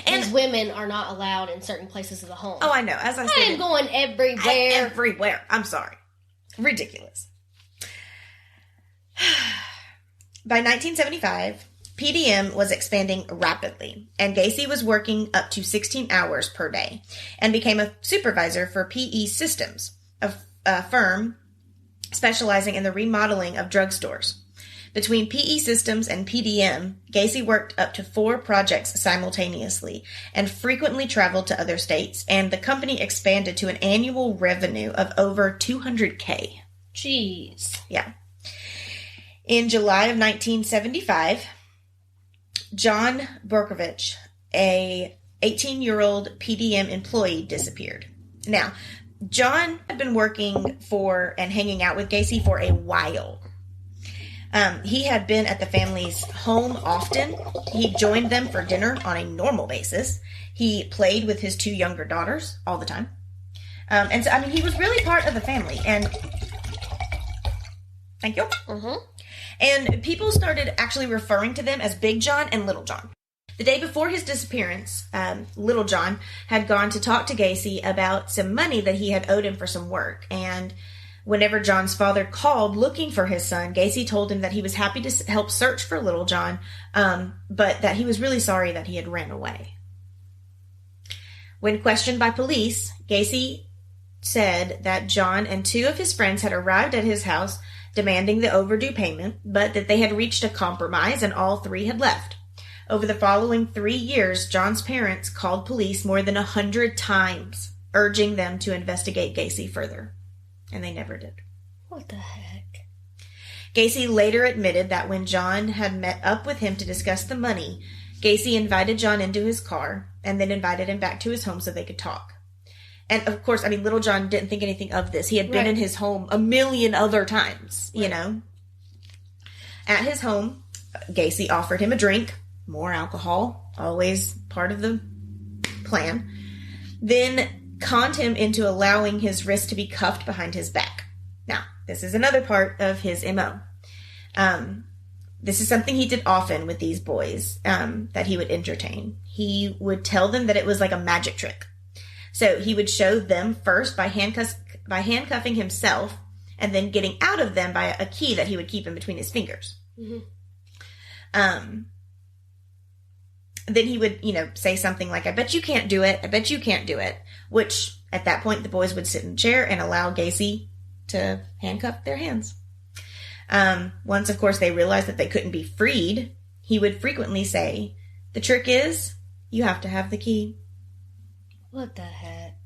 And these women are not allowed in certain places of the home. Oh, I know. As I said... I am going everywhere. Everywhere. I'm sorry. Ridiculous. By 1975... PDM was expanding rapidly, and Gacy was working up to 16 hours per day and became a supervisor for PE Systems, a firm specializing in the remodeling of drugstores. Between PE Systems and PDM, Gacy worked up to 4 projects simultaneously and frequently traveled to other states, and the company expanded to an annual revenue of over $200K. Jeez. Yeah. In July of 1975... John Berkovich, a 18-year-old PDM employee, disappeared. Now, John had been working for and hanging out with Gacy for a while. He had been at the family's home often. He joined them for dinner on a normal basis. He played with his 2 younger daughters all the time. And so, I mean, he was really part of the family. And thank you. Mm-hmm. And people started actually referring to them as Big John and Little John. The day before his disappearance, Little John had gone to talk to Gacy about some money that he had owed him for some work. And whenever John's father called looking for his son, Gacy told him that he was happy to help search for Little John, but that he was really sorry that he had ran away. When questioned by police, Gacy said that John and 2 of his friends had arrived at his house demanding the overdue payment, but that they had reached a compromise and all 3 had left. Over the following 3 years, John's parents called police more than 100 times, urging them to investigate Gacy further. And they never did. What the heck? Gacy later admitted that when John had met up with him to discuss the money, Gacy invited John into his car and then invited him back to his home so they could talk. And, of course, I mean, Little John didn't think anything of this. He had been in his home a million other times, you know. At his home, Gacy offered him a drink, more alcohol, always part of the plan, then conned him into allowing his wrist to be cuffed behind his back. Now, this is another part of his MO. This is something he did often with these boys that he would entertain. He would tell them that it was like a magic trick. So he would show them first by handcuffing himself and then getting out of them by a key that he would keep in between his fingers. Mm-hmm. Then he would, say something like, "I bet you can't do it. I bet you can't do it." Which, at that point, the boys would sit in a chair and allow Gacy to handcuff their hands. Once, of course, they realized that they couldn't be freed, he would frequently say, "The trick is, you have to have the key." What the heck?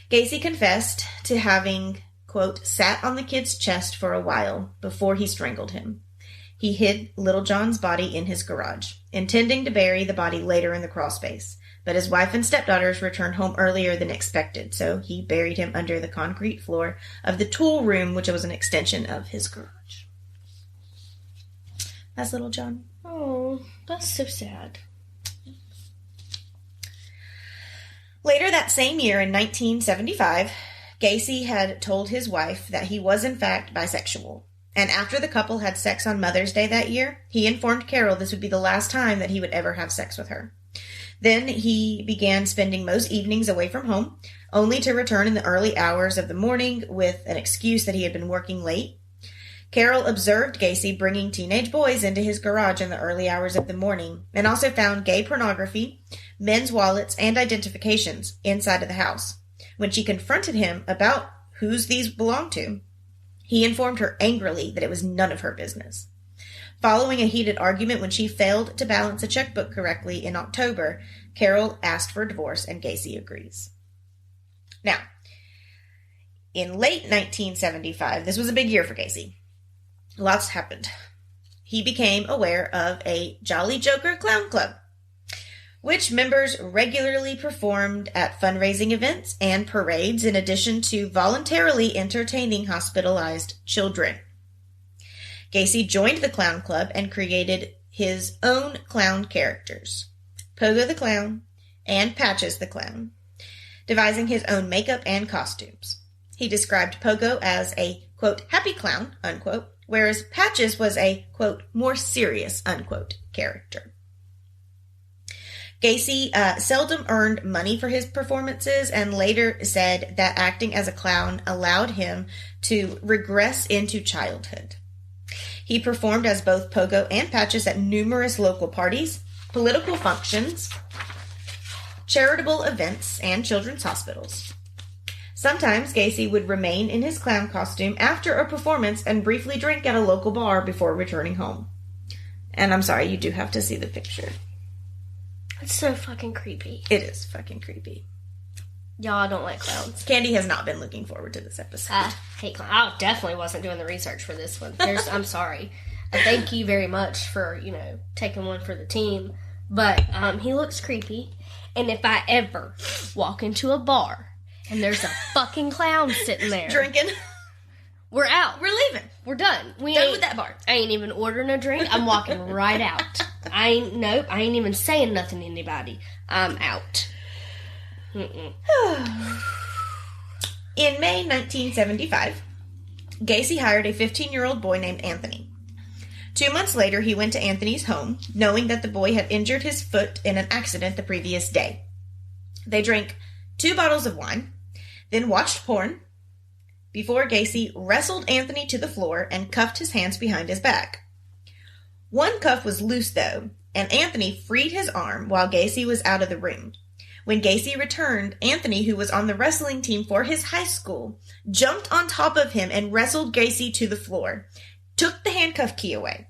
Gacy confessed to having, quote, sat on the kid's chest for a while before he strangled him. he hid Little John's body in his garage, intending to bury the body later in the crawl space. But his wife and stepdaughters returned home earlier than expected, so he buried him under the concrete floor of the tool room, which was an extension of his garage. That's Little John. Oh, that's so sad. Later that same year, in 1975, Gacy had told his wife that he was in fact bisexual. And after the couple had sex on Mother's Day that year, he informed Carol this would be the last time that he would ever have sex with her. Then he began spending most evenings away from home, only to return in the early hours of the morning with an excuse that he had been working late. Carol observed Gacy bringing teenage boys into his garage in the early hours of the morning, and also found gay pornography, men's wallets, and identifications inside of the house. When she confronted him about whose these belonged to, he informed her angrily that it was none of her business. Following a heated argument when she failed to balance a checkbook correctly in October, Carol asked for a divorce and Gacy agrees. Now, in late 1975, this was a big year for Gacy. Lots happened. He became aware of a Jolly Joker Clown Club, which members regularly performed at fundraising events and parades in addition to voluntarily entertaining hospitalized children. Gacy joined the clown club and created his own clown characters, Pogo the Clown and Patches the Clown, devising his own makeup and costumes. He described Pogo as a, quote, happy clown, unquote, whereas Patches was a, quote, more serious, unquote, character. Gacy seldom earned money for his performances and later said that acting as a clown allowed him to regress into childhood. He performed as both Pogo and Patches at numerous local parties, political functions, charitable events, and children's hospitals. Sometimes Gacy would remain in his clown costume after a performance and briefly drink at a local bar before returning home. And I'm sorry, you do have to see the picture. It's so fucking creepy. It is fucking creepy. Y'all don't like clowns. Candy has not been looking forward to this episode. I hate clowns. I definitely wasn't doing the research for this one. I'm sorry. Thank you very much for, taking one for the team. But he looks creepy. And if I ever walk into a bar and there's a fucking clown sitting there. Drinking. We're out. We're leaving. We're done. Done with that bar. I ain't even ordering a drink. I'm walking right out. I ain't even saying nothing to anybody. I'm out. In May 1975, Gacy hired a 15-year-old boy named Anthony. 2 months later, he went to Anthony's home, knowing that the boy had injured his foot in an accident the previous day. They drank 2 bottles of wine, then watched porn, before Gacy wrestled Anthony to the floor and cuffed his hands behind his back. One cuff was loose, though, and Anthony freed his arm while Gacy was out of the room. When Gacy returned, Anthony, who was on the wrestling team for his high school, jumped on top of him and wrestled Gacy to the floor, took the handcuff key away,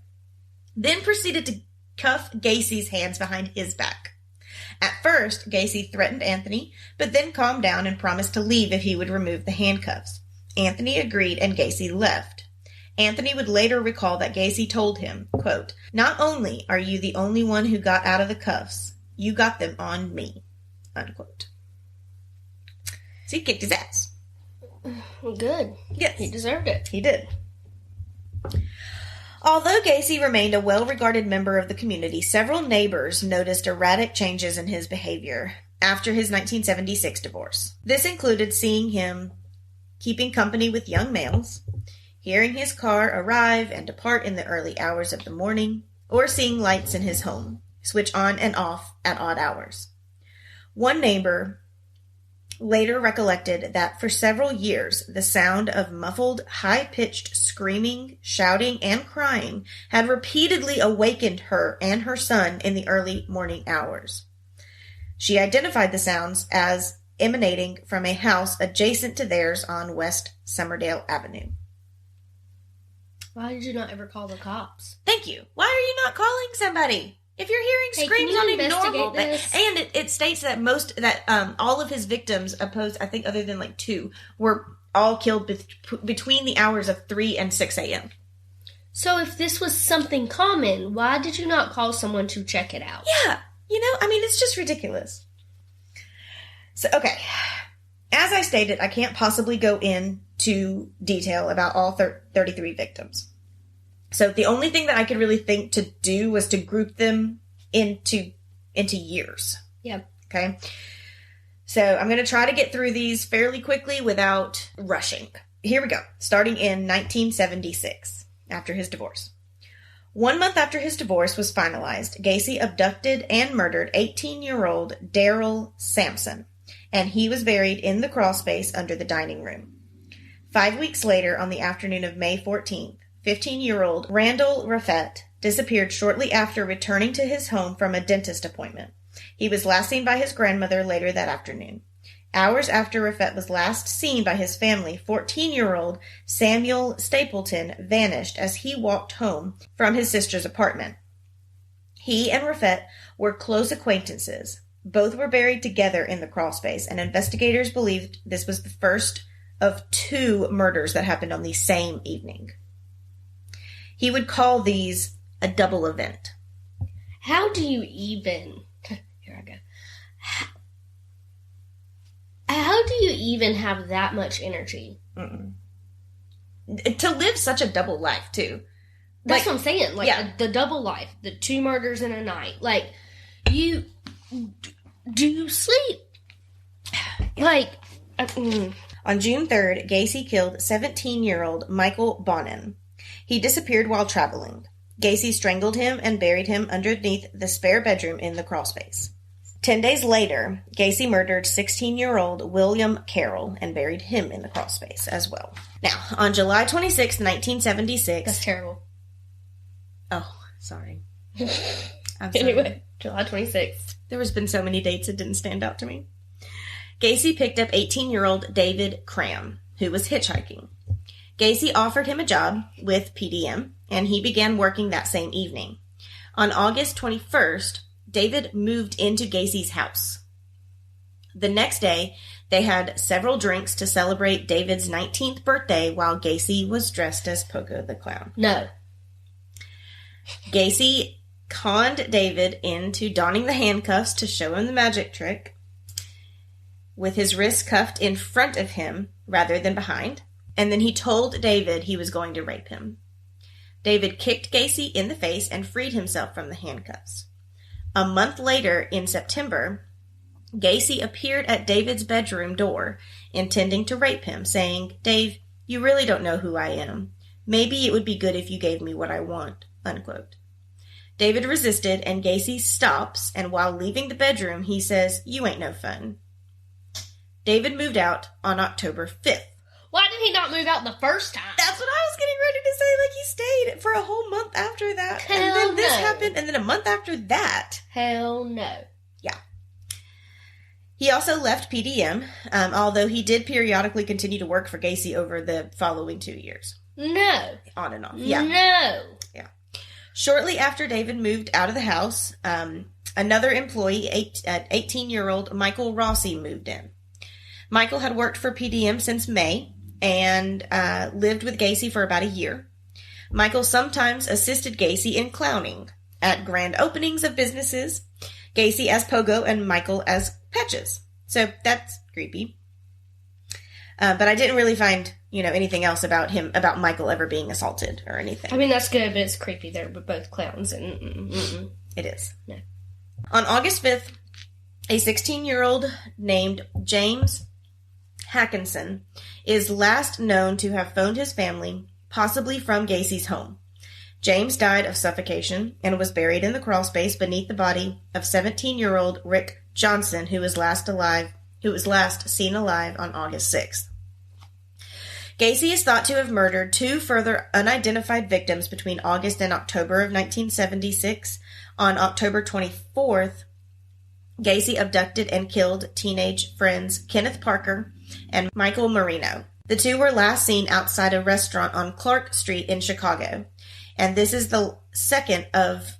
then proceeded to cuff Gacy's hands behind his back. At first, Gacy threatened Anthony, but then calmed down and promised to leave if he would remove the handcuffs. Anthony agreed and Gacy left. Anthony would later recall that Gacy told him, quote, "Not only are you the only one who got out of the cuffs, you got them on me," unquote. So he kicked his ass. Good. Yes. He deserved it. He did. Although Gacy remained a well-regarded member of the community, several neighbors noticed erratic changes in his behavior after his 1976 divorce. This included seeing him keeping company with young males, hearing his car arrive and depart in the early hours of the morning, or seeing lights in his home switch on and off at odd hours. One neighbor later recollected that for several years the sound of muffled, high-pitched screaming, shouting, and crying had repeatedly awakened her and her son in the early morning hours. She identified the sounds as emanating from a house adjacent to theirs on West Summerdale Avenue. Why did you not ever call the cops? Thank you. Why are you not calling somebody? If you're hearing screams on a normal this? And it states that all of his victims, opposed, I think other than like 2, were all killed between the hours of 3 and 6 a.m. So if this was something common, why did you not call someone to check it out? Yeah, it's just ridiculous. So, okay. As I stated, I can't possibly go into detail about all 33 victims. So the only thing that I could really think to do was to group them into years. Yeah. Okay. So I'm going to try to get through these fairly quickly without rushing. Here we go. Starting in 1976, after his divorce. 1 month after his divorce was finalized, Gacy abducted and murdered 18-year-old Daryl Sampson, and he was buried in the crawl space under the dining room. 5 weeks later, on the afternoon of May 14th, 15-year-old Randall Raffett disappeared shortly after returning to his home from a dentist appointment. He was last seen by his grandmother later that afternoon. Hours after Raffett was last seen by his family, 14-year-old Samuel Stapleton vanished as he walked home from his sister's apartment. He and Raffett were close acquaintances. Both were buried together in the crawl space, and investigators believed this was the first of 2 murders that happened on the same evening. He would call these a double event. How do you even... Here I go. How do you even have that much energy? To live such a double life, too. That's what I'm saying. The double life. The 2 murders in a night. Do you sleep? On June 3rd, Gacy killed 17-year-old Michael Bonin. He disappeared while traveling. Gacy strangled him and buried him underneath the spare bedroom in the crawl space. 10 days later, Gacy murdered 16-year-old William Carroll and buried him in the crawl space as well. Now, on July 26, 1976... That's terrible. Oh, sorry. Anyway, July 26th. There has been so many dates it didn't stand out to me. Gacy picked up 18-year-old David Cram, who was hitchhiking. Gacy offered him a job with PDM, and he began working that same evening. On August 21st, David moved into Gacy's house. The next day, they had several drinks to celebrate David's 19th birthday while Gacy was dressed as Pogo the Clown. No. Gacy conned David into donning the handcuffs to show him the magic trick, with his wrists cuffed in front of him rather than behind, and then he told David he was going to rape him. David kicked Gacy in the face and freed himself from the handcuffs. A month later, in September, Gacy appeared at David's bedroom door, intending to rape him, saying, "Dave, you really don't know who I am. Maybe it would be good if you gave me what I want," unquote. David resisted, and Gacy stops, and while leaving the bedroom, he says, "You ain't no fun." David moved out on October 5th. Why did he not move out the first time? That's what I was getting ready to say. Like, he stayed for a whole month after that. Hell and then this no. happened, and then a month after that. Hell no. Yeah. He also left PDM, although he did periodically continue to work for Gacy over the following 2 years. No. On and off. Yeah. No. Yeah. Shortly after David moved out of the house, another employee, 18-year-old Michael Rossi, moved in. Michael had worked for PDM since May and lived with Gacy for about a year. Michael sometimes assisted Gacy in clowning at grand openings of businesses, Gacy as Pogo and Michael as Patches. So that's creepy. But I didn't really find, anything else about Michael ever being assaulted or anything. I mean, that's good, but it's creepy. They're both clowns. And It is. No. On August 5th, a 16-year-old named James Hackinson is last known to have phoned his family, possibly from Gacy's home. James died of suffocation and was buried in the crawl space beneath the body of 17-year-old Rick Johnson, who was last seen alive on August 6th. Gacy is thought to have murdered 2 further unidentified victims between August and October of 1976. On October 24th, Gacy abducted and killed teenage friends Kenneth Parker and Michael Marino. The 2 were last seen outside a restaurant on Clark Street in Chicago, and this is the second of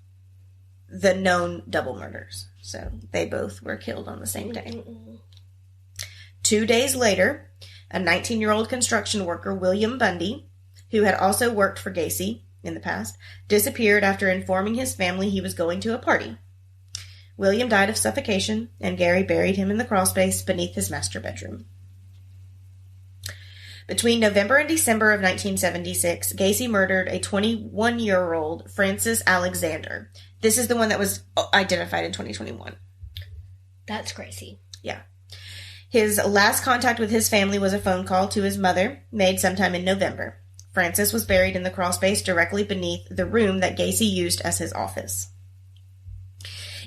the known double murders. So they both were killed on the same day. 2 days later, a 19-year-old construction worker, William Bundy, who had also worked for Gacy, in the past, disappeared after informing his family he was going to a party. William died of suffocation, and Gary buried him in the crawlspace beneath his master bedroom. Between November and December of 1976, Gacy murdered a 21-year-old Francis Alexander. This is the one that was identified in 2021. That's crazy. Yeah. His last contact with his family was a phone call to his mother, made sometime in November. Francis was buried in the crawlspace directly beneath the room that Gacy used as his office.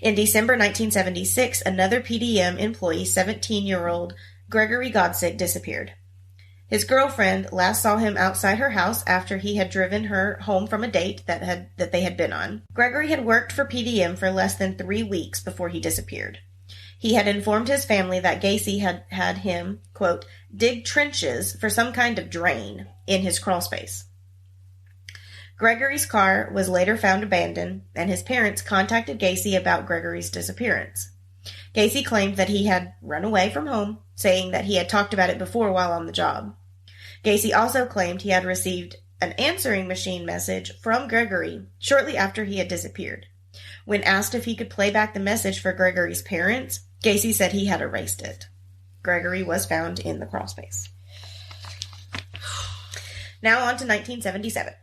In December 1976, another PDM employee, 17-year-old Gregory Godsick, disappeared. His girlfriend last saw him outside her house after he had driven her home from a date that they had been on. Gregory had worked for PDM for less than 3 weeks before he disappeared. He had informed his family that Gacy had him, quote, dig trenches for some kind of drain in his crawlspace. Gregory's car was later found abandoned, and his parents contacted Gacy about Gregory's disappearance. Gacy claimed that he had run away from home, saying that he had talked about it before while on the job. Gacy also claimed he had received an answering machine message from Gregory shortly after he had disappeared. When asked if he could play back the message for Gregory's parents, Gacy said he had erased it. Gregory was found in the crawlspace. Now on to 1977.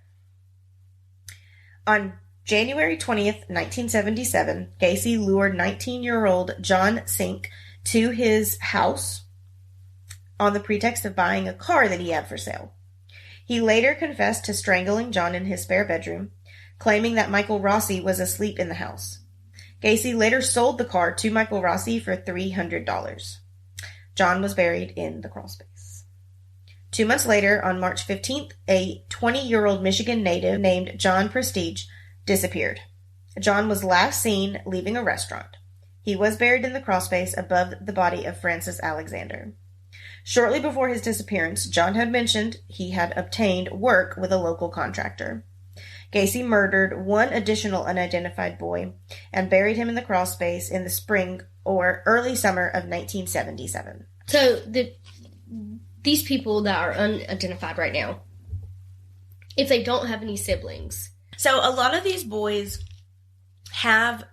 On January 20th, 1977, Gacy lured 19-year-old John Sink to his house on the pretext of buying a car that he had for sale. He later confessed to strangling John in his spare bedroom, claiming that Michael Rossi was asleep in the house. Gacy later sold the car to Michael Rossi for $300. John was buried in the crawlspace. 2 months later, on March 15th, a 20-year-old Michigan native named John Prestige disappeared. John was last seen leaving a restaurant. He was buried in the crawlspace above the body of Francis Alexander. Shortly before his disappearance, John had mentioned he had obtained work with a local contractor. Gacy murdered one additional unidentified boy and buried him in the crawlspace in the spring or early summer of 1977. So these people that are unidentified right now, if they don't have any siblings. So a lot of these boys have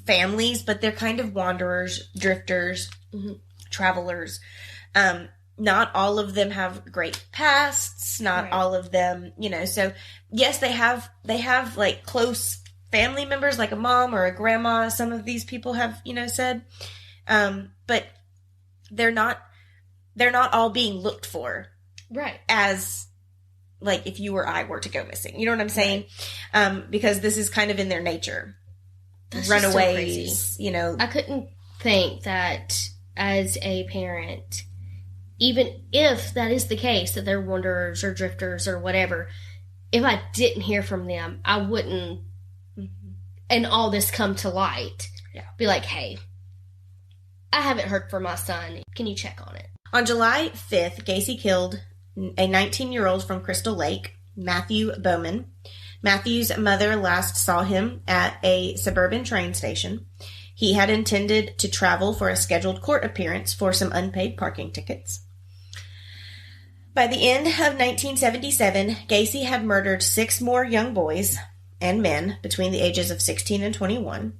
families, but they're kind of wanderers, drifters, travelers. Not all of them have great pasts. Not all of them, so yes, they have like close family members, like a mom or a grandma. Some of these people have, said, but they're not all being looked for. Right. As like if you or I were to go missing. You know what I'm saying? Right. Because this is kind of in their nature. That's Runaways, so I couldn't think that as a parent, even if that is the case, that they're wanderers or drifters or whatever, if I didn't hear from them, I wouldn't, and all this come to light, be like, hey, I haven't heard from my son. Can you check on it? On July 5th, Gacy killed a 19-year-old from Crystal Lake, Matthew Bowman. Matthew's mother last saw him at a suburban train station. He had intended to travel for a scheduled court appearance for some unpaid parking tickets. By the end of 1977, Gacy had murdered 6 more young boys and men between the ages of 16 and 21.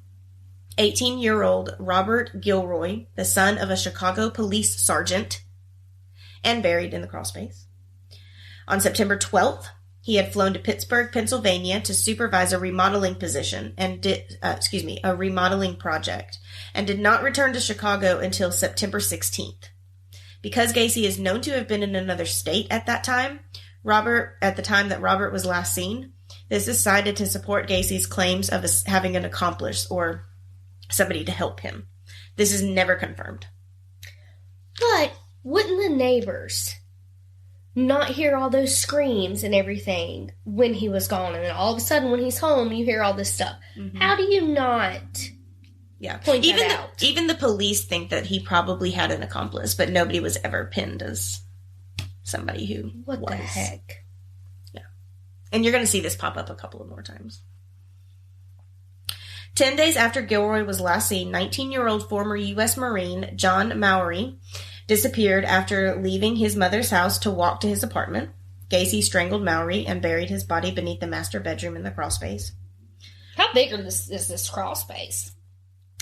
18-year-old Robert Gilroy, the son of a Chicago police sergeant, and buried in the crawlspace. On September 12th, he had flown to Pittsburgh, Pennsylvania to supervise a remodeling a remodeling project, and did not return to Chicago until September 16th. Because Gacy is known to have been in another state at that time, at the time that Robert was last seen, this is cited to support Gacy's claims of having an accomplice or somebody to help him. This is never confirmed. But wouldn't the neighbors not hear all those screams and everything when he was gone, and then all of a sudden when he's home you hear all this stuff? How do you not point that out? Even the police think that he probably had an accomplice, but nobody was ever pinned as somebody who What the heck? Yeah. And you're going to see this pop up a couple of more times. 10 days after Gilroy was last seen, 19-year-old former U.S. Marine John Mowry disappeared after leaving his mother's house to walk to his apartment. Gacy strangled Mowry and buried his body beneath the master bedroom in the crawl space. How big is this crawl space?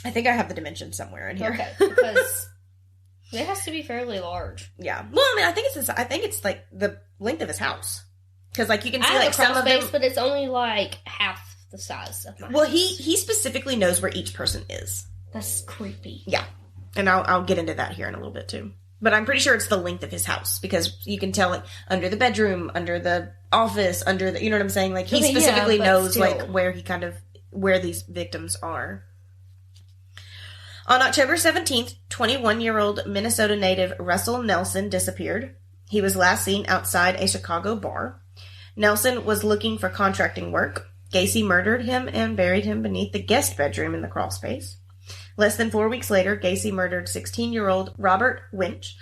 I think I have the dimensions somewhere in here. Okay, because it has to be fairly large. Yeah. Well, I mean, I think it's like the length of his house. Because, like, you can see, like, some of them... but it's only, like, half the size of my house. Well, he specifically knows where each person is. That's creepy. Yeah. And I'll get into that here in a little bit, too. But I'm pretty sure it's the length of his house. Because you can tell, like, under the bedroom, under the office, under the... You know what I'm saying? Like, he specifically knows, like, where these victims are. On October 17th, 21-year-old Minnesota native Russell Nelson disappeared. He was last seen outside a Chicago bar. Nelson was looking for contracting work. Gacy murdered him and buried him beneath the guest bedroom in the crawl space. Less than 4 weeks later, Gacy murdered 16-year-old Robert Winch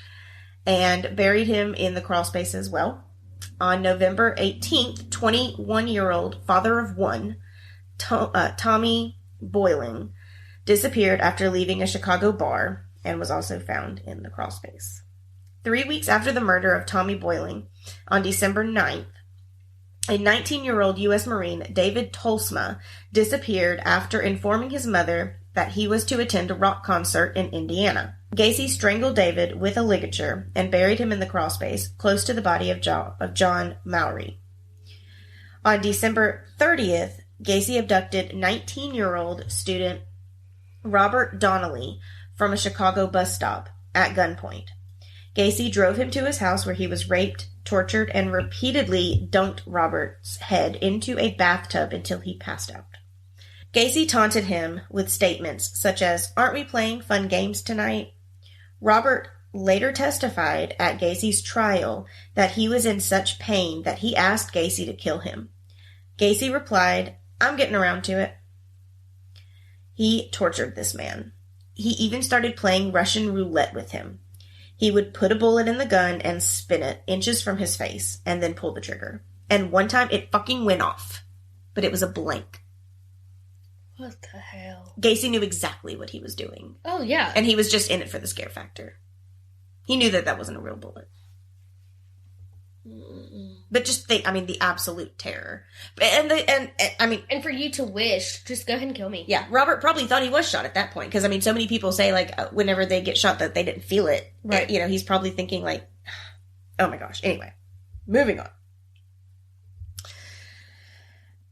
and buried him in the crawl space as well. On November 18th, 21-year-old father of one, Tommy Boyling, disappeared after leaving a Chicago bar and was also found in the crawl space. 3 weeks after the murder of Tommy Boyling, on December 9th, a 19-year-old U.S. Marine, David Tolsma, disappeared after informing his mother that he was to attend a rock concert in Indiana. Gacy strangled David with a ligature and buried him in the crawl space close to the body of John Mowry. On December 30th, Gacy abducted 19-year-old student Robert Donnelly from a Chicago bus stop at gunpoint. Gacy drove him to his house where he was raped, tortured, and repeatedly dunked Robert's head into a bathtub until he passed out. Gacy taunted him with statements such as, "Aren't we playing fun games tonight?" Robert later testified at Gacy's trial that he was in such pain that he asked Gacy to kill him. Gacy replied, "I'm getting around to it." He tortured this man. He even started playing Russian roulette with him. He would put a bullet in the gun and spin it inches from his face and then pull the trigger. And one time it fucking went off. But it was a blank. What the hell? Gacy knew exactly what he was doing. Oh, yeah. And he was just in it for the scare factor. He knew that wasn't a real bullet. But just think, I mean, the absolute terror. And for you to wish, just go ahead and kill me. Yeah, Robert probably thought he was shot at that point. Because, I mean, so many people say, like, whenever they get shot that they didn't feel it. Right. You know, he's probably thinking, like, oh my gosh. Anyway, moving on.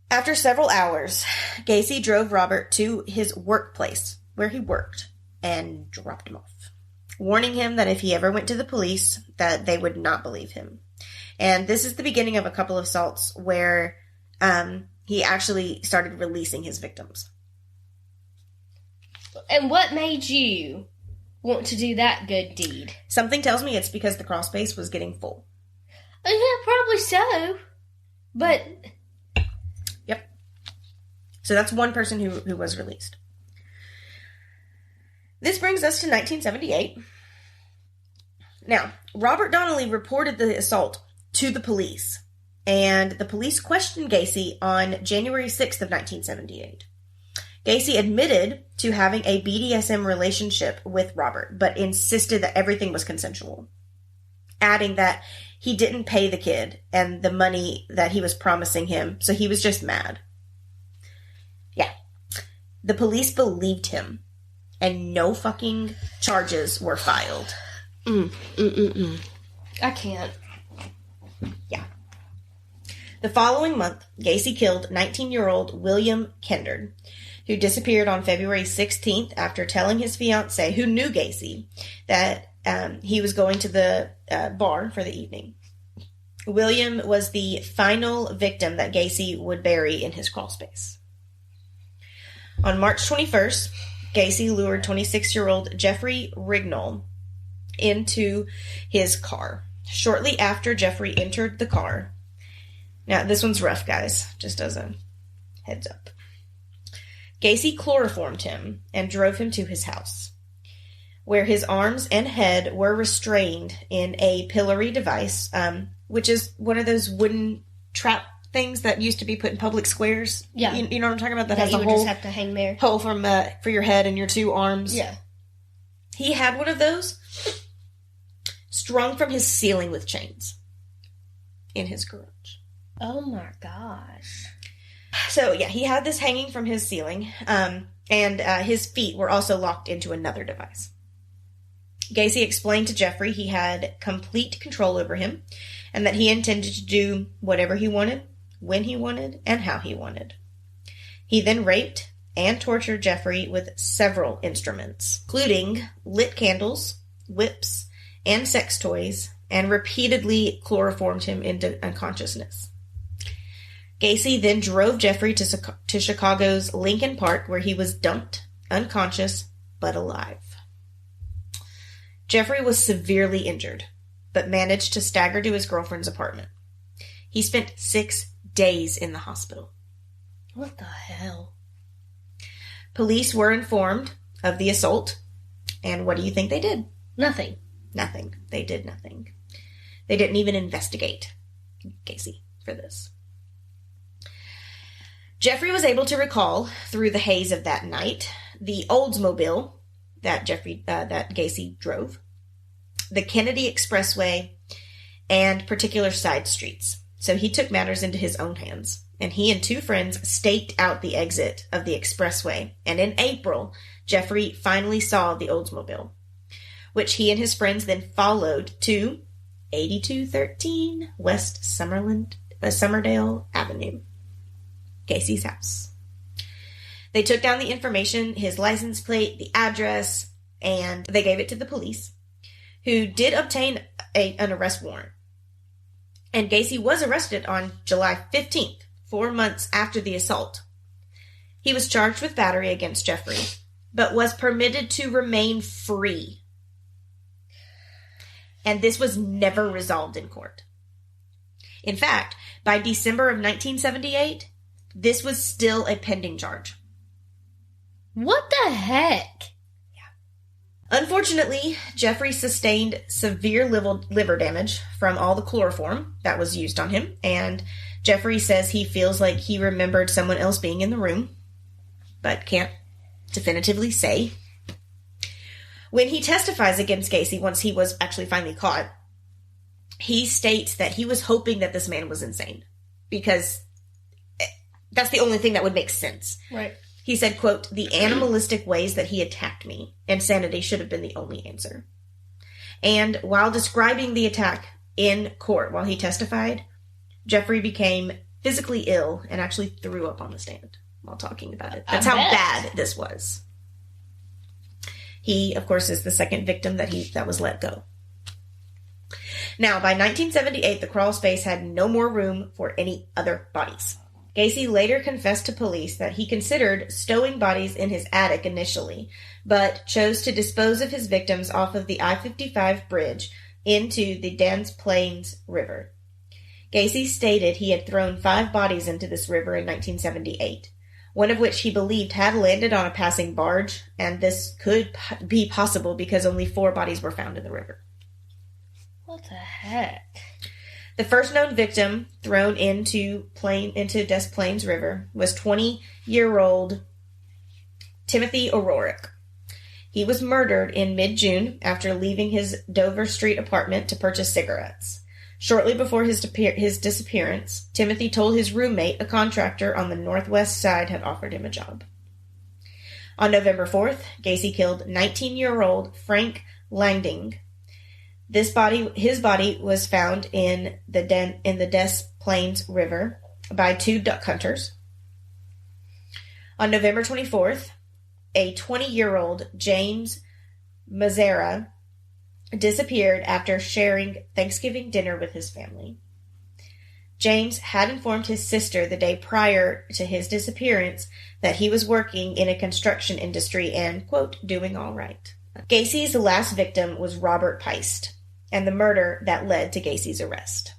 After several hours, Gacy drove Robert to his workplace, where he worked, and dropped him off, warning him that if he ever went to the police, that they would not believe him. And this is the beginning of a couple of assaults where he actually started releasing his victims. And what made you want to do that good deed? Something tells me it's because the crawl space was getting full. Yeah, probably so. But... Yep. So that's one person who was released. This brings us to 1978. Now, Robert Donnelly reported the assault to the police, and the police questioned Gacy on January 6th of 1978. Gacy admitted to having a BDSM relationship with Robert, but insisted that everything was consensual, adding that he didn't pay the kid and the money that he was promising him, so he was just mad. Yeah. The police believed him, and no fucking charges were filed. I can't. Yeah. The following month, Gacy killed 19-year-old William Kendard, who disappeared on February 16th after telling his fiancée, who knew Gacy, that he was going to the bar for the evening. William was the final victim that Gacy would bury in his crawl space. On March 21st, Gacy lured 26-year-old Jeffrey Rignall into his car. Shortly after Jeffrey entered the car... Now, this one's rough, guys, just as a heads up. Gacy chloroformed him and drove him to his house, where his arms and head were restrained in a pillory device, which is one of those wooden trap things that used to be put in public squares. Yeah. You know what I'm talking about? That has you a would hole, just have to hang there. hole for your head and your two arms. Yeah. He had one of those strung from his ceiling with chains. in his garage. Oh my gosh. So, yeah, he had this hanging from his ceiling, and his feet were also locked into another device. Gacy explained to Jeffrey he had complete control over him, and that he intended to do whatever he wanted, when he wanted, and how he wanted. He then raped and tortured Jeffrey with several instruments, including lit candles, whips, and sex toys, and repeatedly chloroformed him into unconsciousness. Gacy then drove Jeffrey to Chicago's Lincoln Park, where he was dumped, unconscious, but alive. Jeffrey was severely injured, but managed to stagger to his girlfriend's apartment. He spent 6 days in the hospital. What the hell? Police were informed of the assault, and what do you think they did? Nothing. Nothing. They did nothing. They didn't even investigate Gacy for this. Jeffrey was able to recall, through the haze of that night, the Oldsmobile that Gacy drove, the Kennedy Expressway, and particular side streets. So he took matters into his own hands, and he and 2 friends staked out the exit of the expressway, and in April, Jeffrey finally saw the Oldsmobile, which he and his friends then followed to 8213 West Summerdale Avenue, Gacy's house. They took down the information, his license plate, the address, and they gave it to the police, who did obtain an arrest warrant. And Gacy was arrested on July 15th, 4 months after the assault. He was charged with battery against Jeffrey, but was permitted to remain free. And this was never resolved in court. In fact, by December of 1978, this was still a pending charge. What the heck? Unfortunately, Jeffrey sustained severe liver damage from all the chloroform that was used on him, and Jeffrey says he feels like he remembered someone else being in the room, but can't definitively say. When he testifies against Gacy, once he was actually finally caught, he states that he was hoping that this man was insane, because that's the only thing that would make sense. Right. He said, quote, "The animalistic ways that he attacked me, insanity should have been the only answer." And while describing the attack in court while he testified, Jeffrey became physically ill and actually threw up on the stand while talking about it. That's how bad this was. He, of course, is the second victim that was let go. Now, by 1978, the crawl space had no more room for any other bodies. Gacy later confessed to police that he considered stowing bodies in his attic initially, but chose to dispose of his victims off of the I-55 bridge into the Des Plaines River. Gacy stated he had thrown 5 bodies into this river in 1978, one of which he believed had landed on a passing barge, and this could be possible because only 4 bodies were found in the river. What the heck? The first known victim thrown into Des Plaines River was 20-year-old Timothy O'Rourke. He was murdered in mid-June after leaving his Dover Street apartment to purchase cigarettes. Shortly before his disappearance, Timothy told his roommate a contractor on the northwest side had offered him a job. On November 4th, Gacy killed 19-year-old Frank Langding. His body was found in the Des Plaines River by 2 duck hunters. On November 24th, a 20-year-old James Mazzara disappeared after sharing Thanksgiving dinner with his family. James had informed his sister the day prior to his disappearance that he was working in a construction industry and, quote, doing all right. Gacy's last victim was Robert Peist, and the murder that led to Gacy's arrest.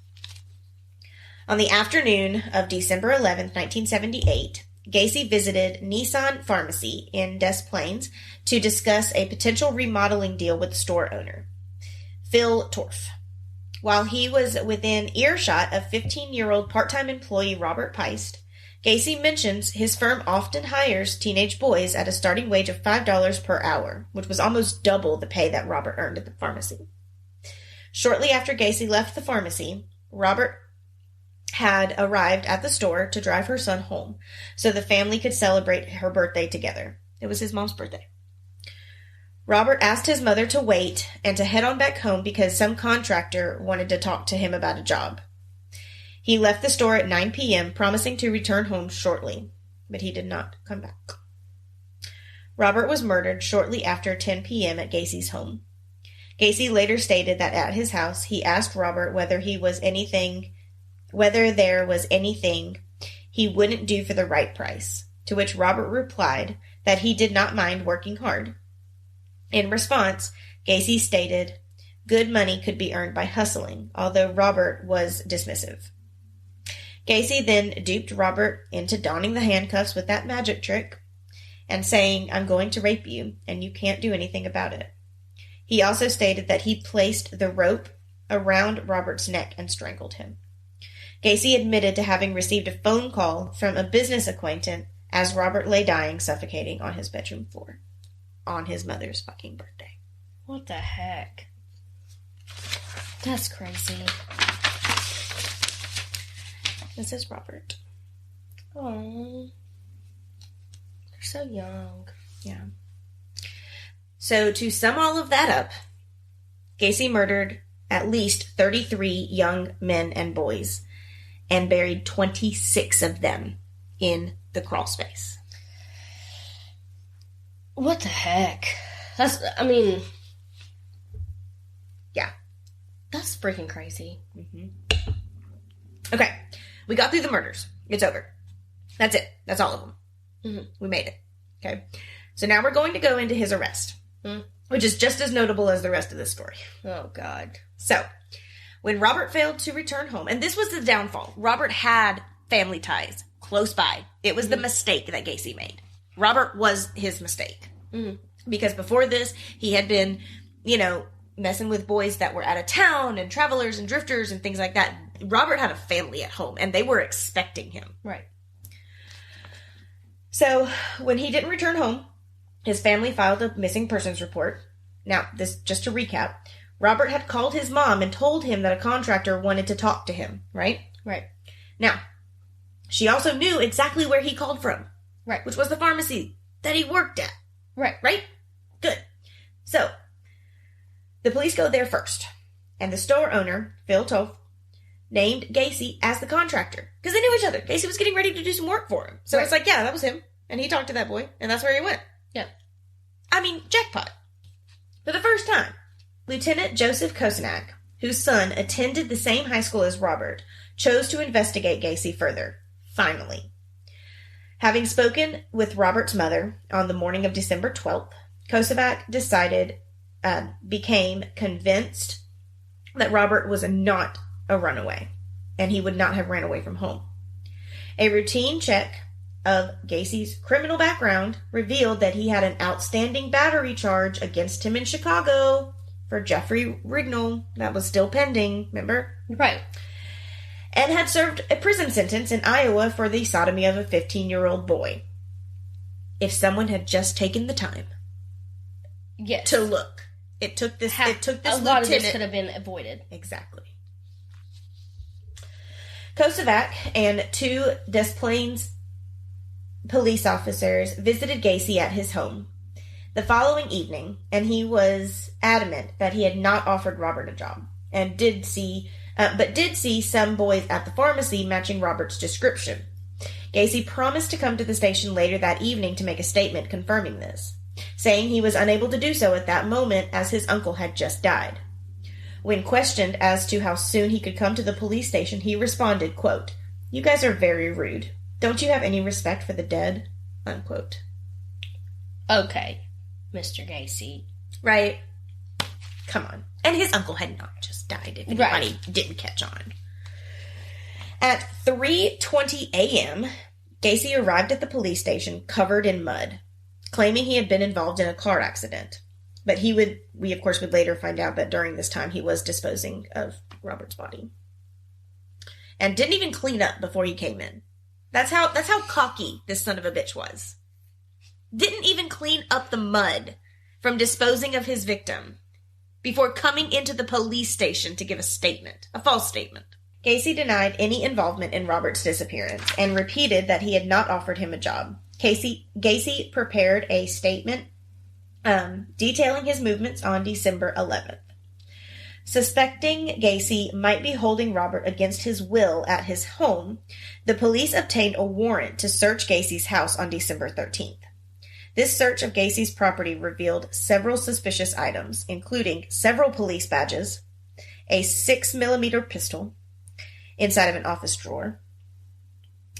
On the afternoon of December 11th, 1978, Gacy visited Nissan Pharmacy in Des Plaines to discuss a potential remodeling deal with the store owner, Phil Torf. While he was within earshot of 15-year-old part-time employee Robert Peist, Gacy mentions his firm often hires teenage boys at a starting wage of $5 per hour, which was almost double the pay that Robert earned at the pharmacy. Shortly after Gacy left the pharmacy, Robert had arrived at the store to drive her son home so the family could celebrate her birthday together. It was his mom's birthday. Robert asked his mother to wait and to head on back home because some contractor wanted to talk to him about a job. He left the store at 9 p.m., promising to return home shortly, but he did not come back. Robert was murdered shortly after 10 p.m. at Gacy's home. Gacy later stated that at his house, he asked Robert whether there was anything he wouldn't do for the right price, to which Robert replied that he did not mind working hard. In response, Gacy stated, good money could be earned by hustling, although Robert was dismissive. Gacy then duped Robert into donning the handcuffs with that magic trick and saying, I'm going to rape you, and you can't do anything about it. He also stated that he placed the rope around Robert's neck and strangled him. Gacy admitted to having received a phone call from a business acquaintance as Robert lay dying, suffocating on his bedroom floor on his mother's fucking birthday. What the heck? That's crazy. This is Robert. Oh, they're so young. Yeah. So to sum all of that up, Gacy murdered at least 33 young men and boys and buried 26 of them in the crawl space. What the heck? Yeah. That's freaking crazy. Mm-hmm. Okay. We got through the murders. It's over. That's it. That's all of them. Mm-hmm. We made it. Okay. So now we're going to go into his arrest, which is just as notable as the rest of this story. Oh, God. So, when Robert failed to return home, and this was the downfall, Robert had family ties close by. It was the mistake that Gacy made. Robert was his mistake. Mm-hmm. Because before this, he had been, messing with boys that were out of town and travelers and drifters and things like that. Robert had a family at home, and they were expecting him. Right. So, when he didn't return home, his family filed a missing persons report. Now, this just to recap, Robert had called his mom and told him that a contractor wanted to talk to him, right? Right. Now, she also knew exactly where he called from. Right. Which was the pharmacy that he worked at. Right. Right? Good. So, the police go there first. And the store owner, Phil Toth, named Gacy as the contractor. Because they knew each other. Gacy was getting ready to do some work for him. So It's like, yeah, that was him. And he talked to that boy. And that's where he went. Yeah. I mean, jackpot. For the first time, Lieutenant Joseph Kosenak, whose son attended the same high school as Robert, chose to investigate Gacy further. Finally. Having spoken with Robert's mother on the morning of December 12th, Kosenak became convinced that Robert was not a runaway, and he would not have ran away from home. A routine check of Gacy's criminal background revealed that he had an outstanding battery charge against him in Chicago for Jeffrey Rignall that was still pending, remember? Right. And had served a prison sentence in Iowa for the sodomy of a 15-year-old boy. If someone had just taken the time to look. It took this a lot of this could have been avoided. Exactly. Kosenak and 2 Des Plaines police officers visited Gacy at his home the following evening, and he was adamant that he had not offered Robert a job, and did see some boys at the pharmacy matching Robert's description. Gacy promised to come to the station later that evening to make a statement confirming this, saying he was unable to do so at that moment as his uncle had just died. When questioned as to how soon he could come to the police station, he responded, quote, "You guys are very rude. Don't you have any respect for the dead?" Unquote. Okay, Mr. Gacy. Right? Come on. And his uncle had not just died, if anybody didn't catch on. At 3:20 a.m., Gacy arrived at the police station covered in mud, claiming he had been involved in a car accident. But we of course would later find out that during this time he was disposing of Robert's body. And didn't even clean up before he came in. That's how cocky this son of a bitch was. Didn't even clean up the mud from disposing of his victim before coming into the police station to give a statement. A false statement. Gacy denied any involvement in Robert's disappearance and repeated that he had not offered him a job. Gacy prepared a statement detailing his movements on December 11th. Suspecting Gacy might be holding Robert against his will at his home, the police obtained a warrant to search Gacy's house on December 13th. This search of Gacy's property revealed several suspicious items, including several police badges, a 6mm pistol inside of an office drawer.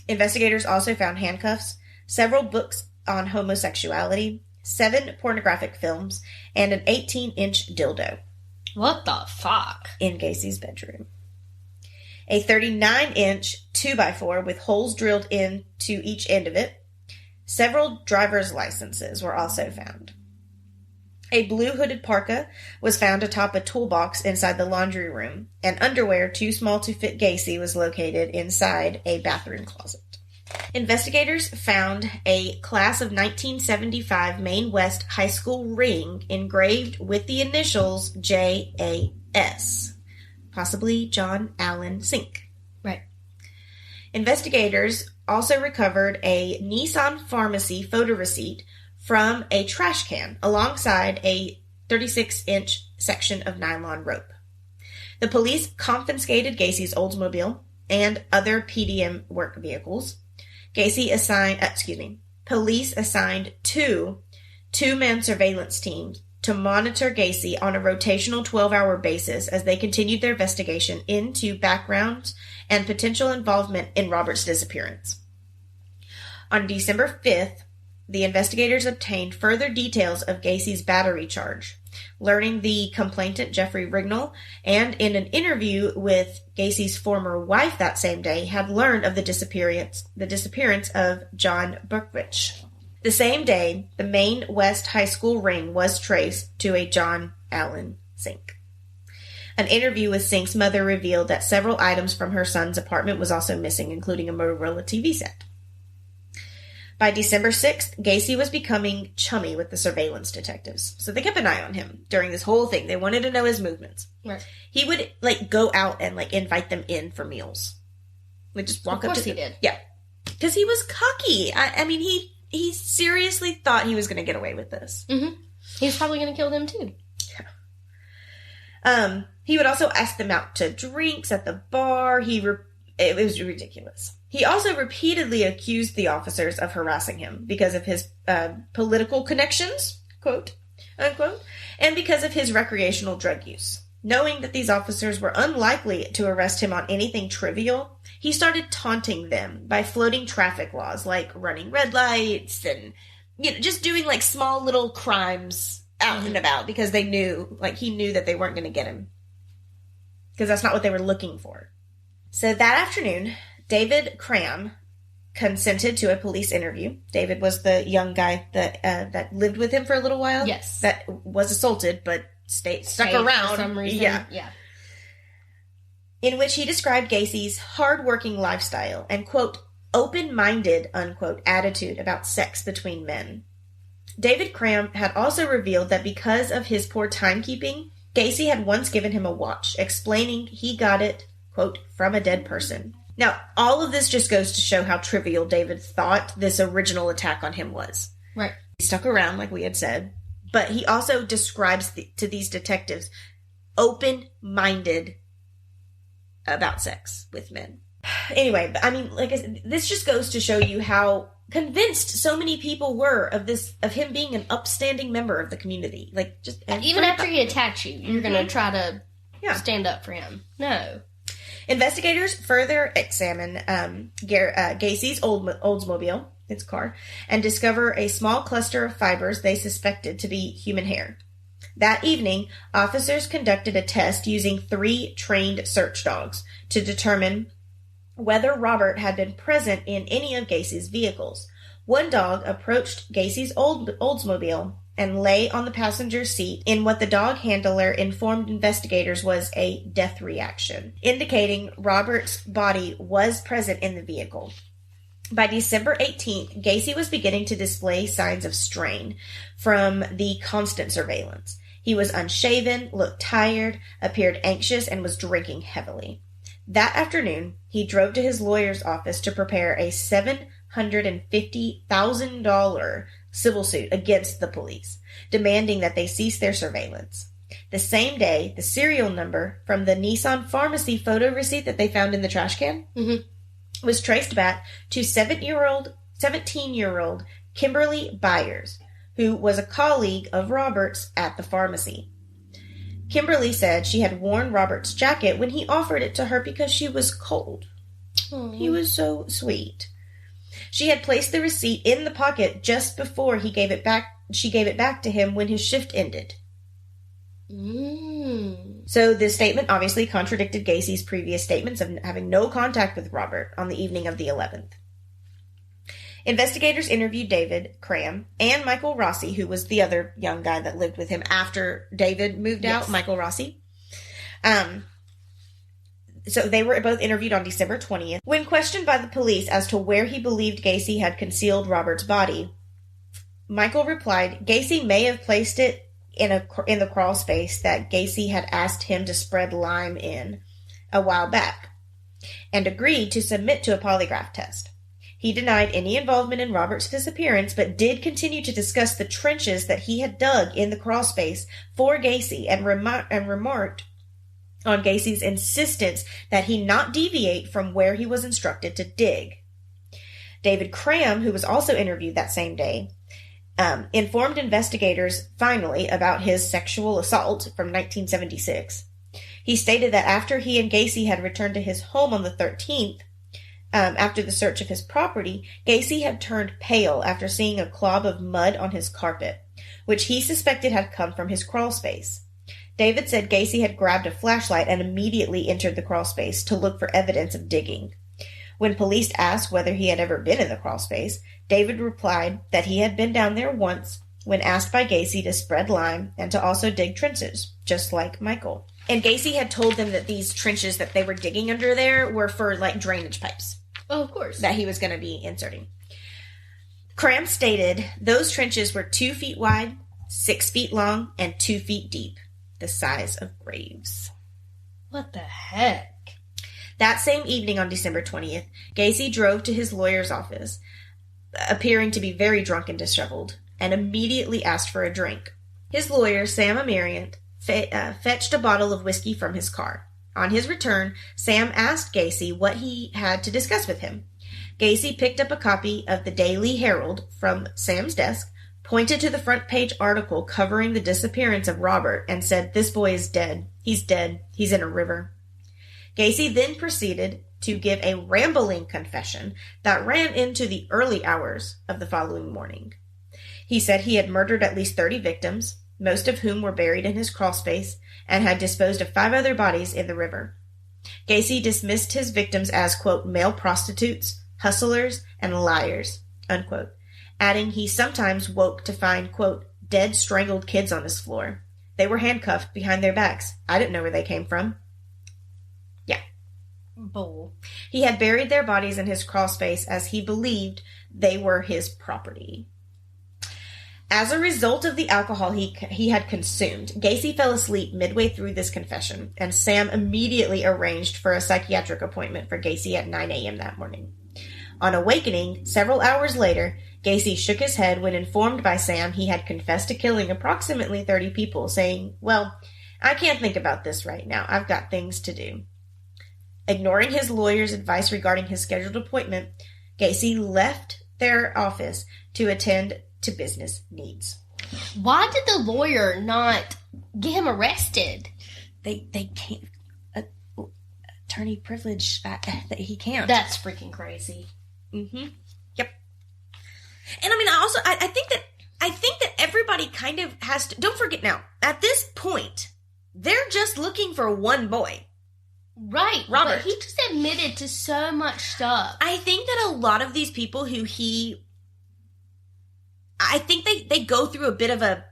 Investigators also found handcuffs, several books on homosexuality, 7 pornographic films, and an 18-inch dildo. What the fuck? In Gacy's bedroom. A 39-inch 2x4 with holes drilled into each end of it. Several driver's licenses were also found. A blue hooded parka was found atop a toolbox inside the laundry room, and underwear too small to fit Gacy was located inside a bathroom closet. Investigators found a class of 1975 Maine West High School ring engraved with the initials JAS, possibly John Allen Sink. Right. Investigators also recovered a Nissan Pharmacy photo receipt from a trash can alongside a 36-inch section of nylon rope. The police confiscated Gacy's Oldsmobile and other PDM work vehicles. Police assigned two-man surveillance teams to monitor Gacy on a rotational 12-hour basis as they continued their investigation into backgrounds and potential involvement in Robert's disappearance. On December 5th, the investigators obtained further details of Gacy's battery charge, learning the complainant Jeffrey Rignall, and in an interview with Gacy's former wife that same day, had learned of the disappearance of John Burkwich. The same day, the Maine West High School ring was traced to a John Allen Sink. An interview with Sink's mother revealed that several items from her son's apartment was also missing, including a Motorola TV set. By December 6th, Gacy was becoming chummy with the surveillance detectives. So they kept an eye on him during this whole thing. They wanted to know his movements. Right. He would, go out and, invite them in for meals. Like, just walk up to them. Of course he did. Yeah. Because he was cocky. I mean, he seriously thought he was going to get away with this. Mm-hmm. He was probably going to kill them, too. Yeah. He would also ask them out to drinks at the bar. It was ridiculous. He also repeatedly accused the officers of harassing him because of his political connections, quote, unquote, and because of his recreational drug use. Knowing that these officers were unlikely to arrest him on anything trivial, he started taunting them by floating traffic laws like running red lights and, just doing small little crimes out and about because he knew that they weren't going to get him. Because that's not what they were looking for. So that afternoon, David Cram consented to a police interview. David was the young guy that lived with him for a little while. Yes. That was assaulted, but stuck around. For some reason. Yeah. In which he described Gacy's hard-working lifestyle and, quote, open-minded, unquote, attitude about sex between men. David Cram had also revealed that because of his poor timekeeping, Gacy had once given him a watch, explaining he got it, quote, from a dead person. Now, all of this just goes to show how trivial David thought this original attack on him was. Right. He stuck around, like we had said, but he also describes to these detectives open-minded about sex with men. Anyway, I mean, like I said, this just goes to show you how convinced so many people were of him being an upstanding member of the community. Even after he attacked you, you're going to try to stand up for him. No. Investigators further examine Gacy's Oldsmobile, its car, and discover a small cluster of fibers they suspected to be human hair. That evening, officers conducted a test using 3 trained search dogs to determine whether Robert had been present in any of Gacy's vehicles. One dog approached Gacy's Oldsmobile and lay on the passenger seat in what the dog handler informed investigators was a death reaction, indicating Robert's body was present in the vehicle. By December 18th, Gacy was beginning to display signs of strain from the constant surveillance. He was unshaven, looked tired, appeared anxious, and was drinking heavily. That afternoon, he drove to his lawyer's office to prepare a $750,000 civil suit against the police, demanding that they cease their surveillance. The same day, the serial number from the Nissan Pharmacy photo receipt that they found in the trash can was traced back to 17-year-old Kimberly Byers, who was a colleague of Robert's at the pharmacy. Kimberly said she had worn Robert's jacket when he offered it to her because she was cold. Aww. He was so sweet. She had placed the receipt in the pocket just before he gave it back. She gave it back to him when his shift ended. So this statement obviously contradicted Gacy's previous statements of having no contact with Robert on the evening of the 11th. Investigators interviewed David Cram and Michael Rossi, who was the other young guy that lived with him after David moved out, Michael Rossi. So they were both interviewed on December 20th. When questioned by the police as to where he believed Gacy had concealed Robert's body, Michael replied, Gacy may have placed it in the crawl space that Gacy had asked him to spread lime in a while back, and agreed to submit to a polygraph test. He denied any involvement in Robert's disappearance, but did continue to discuss the trenches that he had dug in the crawl space for Gacy and remarked on Gacy's insistence that he not deviate from where he was instructed to dig. David Cram, who was also interviewed that same day, informed investigators finally about his sexual assault from 1976. He stated that after he and Gacy had returned to his home on the 13th, after the search of his property, Gacy had turned pale after seeing a clob of mud on his carpet, which he suspected had come from his crawl space. David said Gacy had grabbed a flashlight and immediately entered the crawl space to look for evidence of digging. When police asked whether he had ever been in the crawl space, David replied that he had been down there once when asked by Gacy to spread lime and to also dig trenches, just like Michael. And Gacy had told them that these trenches that they were digging under there were for, like, drainage pipes. Oh, of course. That he was going to be inserting. Cram stated those trenches were 2 feet wide, 6 feet long, and 2 feet deep, the size of graves. What the heck? That same evening on December 20th, Gacy drove to his lawyer's office, appearing to be very drunk and disheveled, and immediately asked for a drink. His lawyer, Sam Amariant, fetched a bottle of whiskey from his car. On his return, Sam asked Gacy what he had to discuss with him. Gacy picked up a copy of the Daily Herald from Sam's desk, pointed to the front page article covering the disappearance of Robert, and said, "This boy is dead. He's dead. He's in a river." Gacy then proceeded to give a rambling confession that ran into the early hours of the following morning. He said he had murdered at least 30 victims, most of whom were buried in his crawl space, and had disposed of 5 other bodies in the river. Gacy dismissed his victims as, quote, male prostitutes, hustlers, and liars, unquote, adding he sometimes woke to find, quote, dead, strangled kids on his floor. They were handcuffed behind their backs. I didn't know where they came from. Yeah. Bull. He had buried their bodies in his crawl space as he believed they were his property. As a result of the alcohol he had consumed, Gacy fell asleep midway through this confession, and Sam immediately arranged for a psychiatric appointment for Gacy at 9 a.m. that morning. On awakening, several hours later, Gacy shook his head when informed by Sam he had confessed to killing approximately 30 people, saying, "Well, I can't think about this right now. I've got things to do." Ignoring his lawyer's advice regarding his scheduled appointment, Gacy left their office to attend to business needs. Why did the lawyer not get him arrested? They can't. Attorney privilege. He can't. That's freaking crazy. Mm-hmm. Yep. And I mean, I think that everybody kind of has to. Don't forget now. At this point, they're just looking for one boy. Right, Robert. But he just admitted to so much stuff. I think that a lot of these people who I think they go through a bit of a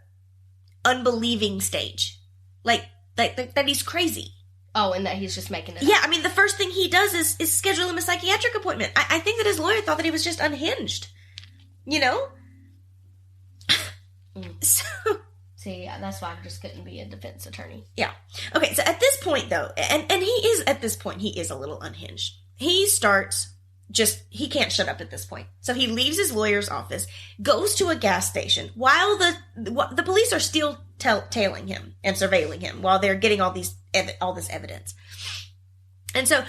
unbelieving stage. Like that he's crazy. Oh, and that he's just making it up. Yeah, I mean, the first thing he does is schedule him a psychiatric appointment. I think that his lawyer thought that he was just unhinged. You know? Mm. So See, that's why I just couldn't be a defense attorney. Yeah. Okay, so at this point, though, and he is, at this point, he is a little unhinged. He can't shut up at this point. So he leaves his lawyer's office, goes to a gas station, while the police are still tailing him and surveilling him, while they're getting all this evidence. And so,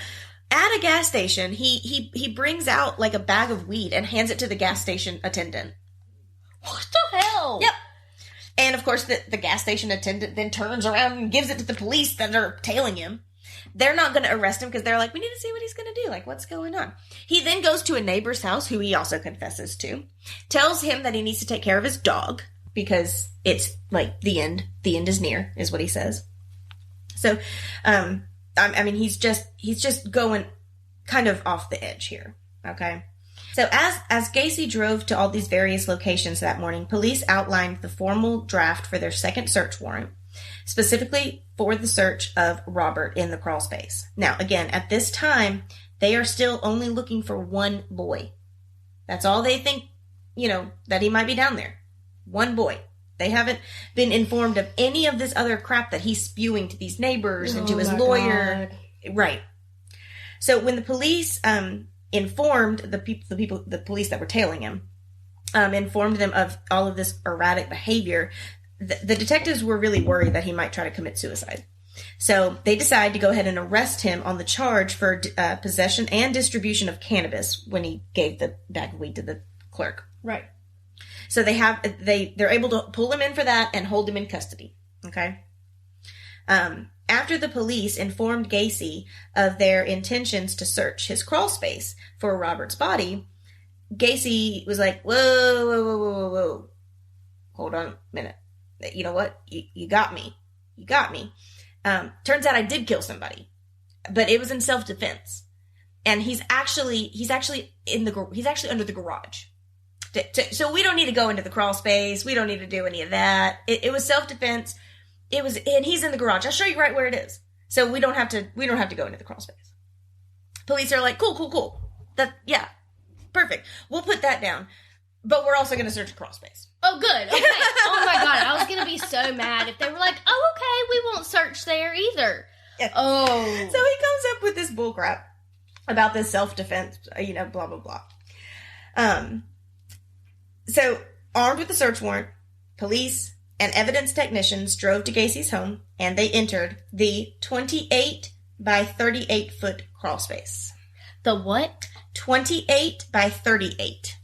at a gas station, he brings out, like, a bag of weed and hands it to the gas station attendant. What the hell? Yep. And, of course, the gas station attendant then turns around and gives it to the police that are tailing him. They're not going to arrest him because they're like, we need to see what he's going to do. Like, what's going on? He then goes to a neighbor's house, who he also confesses to, tells him that he needs to take care of his dog because it's, like, the end. The end is near, is what he says. So, I mean, he's just going kind of off the edge here, okay? So as Gacy drove to all these various locations that morning, police outlined the formal draft for their second search warrant, specifically for the search of Robert in the crawl space. Now, again, at this time, they are still only looking for one boy. That's all they think, that he might be down there. One boy. They haven't been informed of any of this other crap that he's spewing to these neighbors and to his lawyer. God. Right. So when the police informed the police that were tailing him, informed them of all of this erratic behavior, the detectives were really worried that he might try to commit suicide. So they decided to go ahead and arrest him on the charge for possession and distribution of cannabis when he gave the bag of weed to the clerk. Right. So they're able to pull him in for that and hold him in custody. Okay. After the police informed Gacy of their intentions to search his crawl space for Robert's body, Gacy was like, whoa. Hold on a minute. You know what? You got me. You got me. Turns out I did kill somebody, but it was in self-defense. And he's actually under the garage. So we don't need to go into the crawl space. We don't need to do any of that. It was self-defense. And he's in the garage. I'll show you right where it is. So we don't have to go into the crawl space. Police are like, cool. Yeah, perfect. We'll put that down. But we're also going to search the crawl space. Oh, good. Okay. Oh my God. I was going to be so mad if they were like, oh, okay, we won't search there either. Yeah. Oh. So he comes up with this bullcrap about this self-defense, blah, blah, blah. So, armed with a search warrant, police and evidence technicians drove to Gacy's home, and they entered the 28 by 38 foot crawl space. The what? 28 by 38.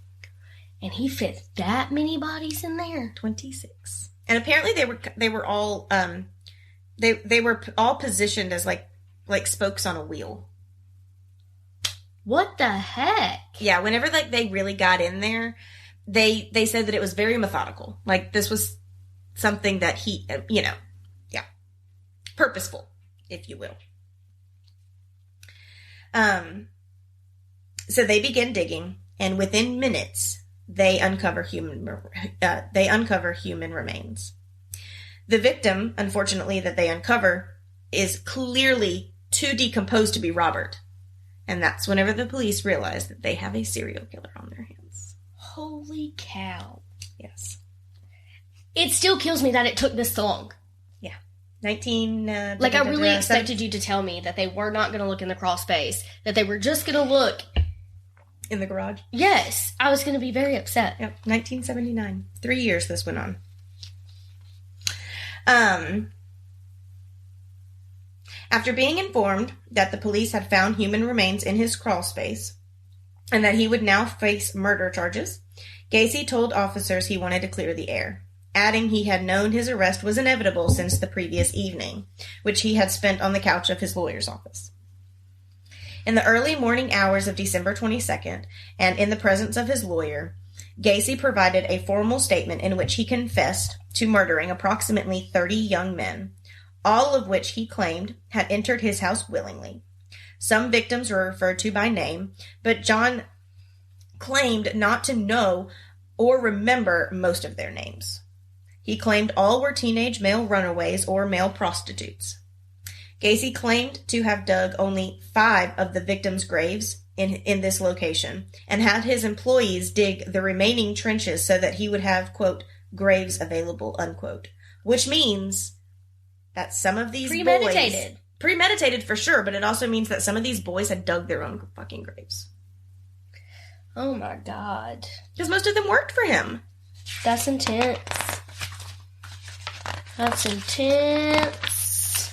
And he fit that many bodies in there? 26. And apparently they were all they were all positioned as like spokes on a wheel. What the heck? Yeah, whenever they really got in there, they said that it was very methodical. Like, this was something that he, purposeful, if you will. So they begin digging, and within minutes, they uncover human remains. The victim, unfortunately, that they uncover is clearly too decomposed to be Robert. And that's whenever the police realize that they have a serial killer on their hands. Holy cow. Yes. It still kills me that it took this long. Yeah. I really expected you to tell me that they were not going to look in the crawl space, that they were just going to look in the garage. Yes. I was going to be very upset. Yep. 1979. 3 years this went on. After being informed that the police had found human remains in his crawl space and that he would now face murder charges, Gacy told officers he wanted to clear the air, adding he had known his arrest was inevitable since the previous evening, which he had spent on the couch of his lawyer's office. In the early morning hours of December 22nd, and in the presence of his lawyer, Gacy provided a formal statement in which he confessed to murdering approximately 30 young men, all of which he claimed had entered his house willingly. Some victims were referred to by name, but John claimed not to know or remember most of their names. He claimed all were teenage male runaways or male prostitutes. Gacy claimed to have dug only 5 of the victims' graves in this location, and had his employees dig the remaining trenches so that he would have, quote, graves available, unquote, which means that some of these Premeditated. Premeditated for sure, but it also means that some of these boys had dug their own fucking graves. Oh my God. Because most of them worked for him. That's intense. That's intense.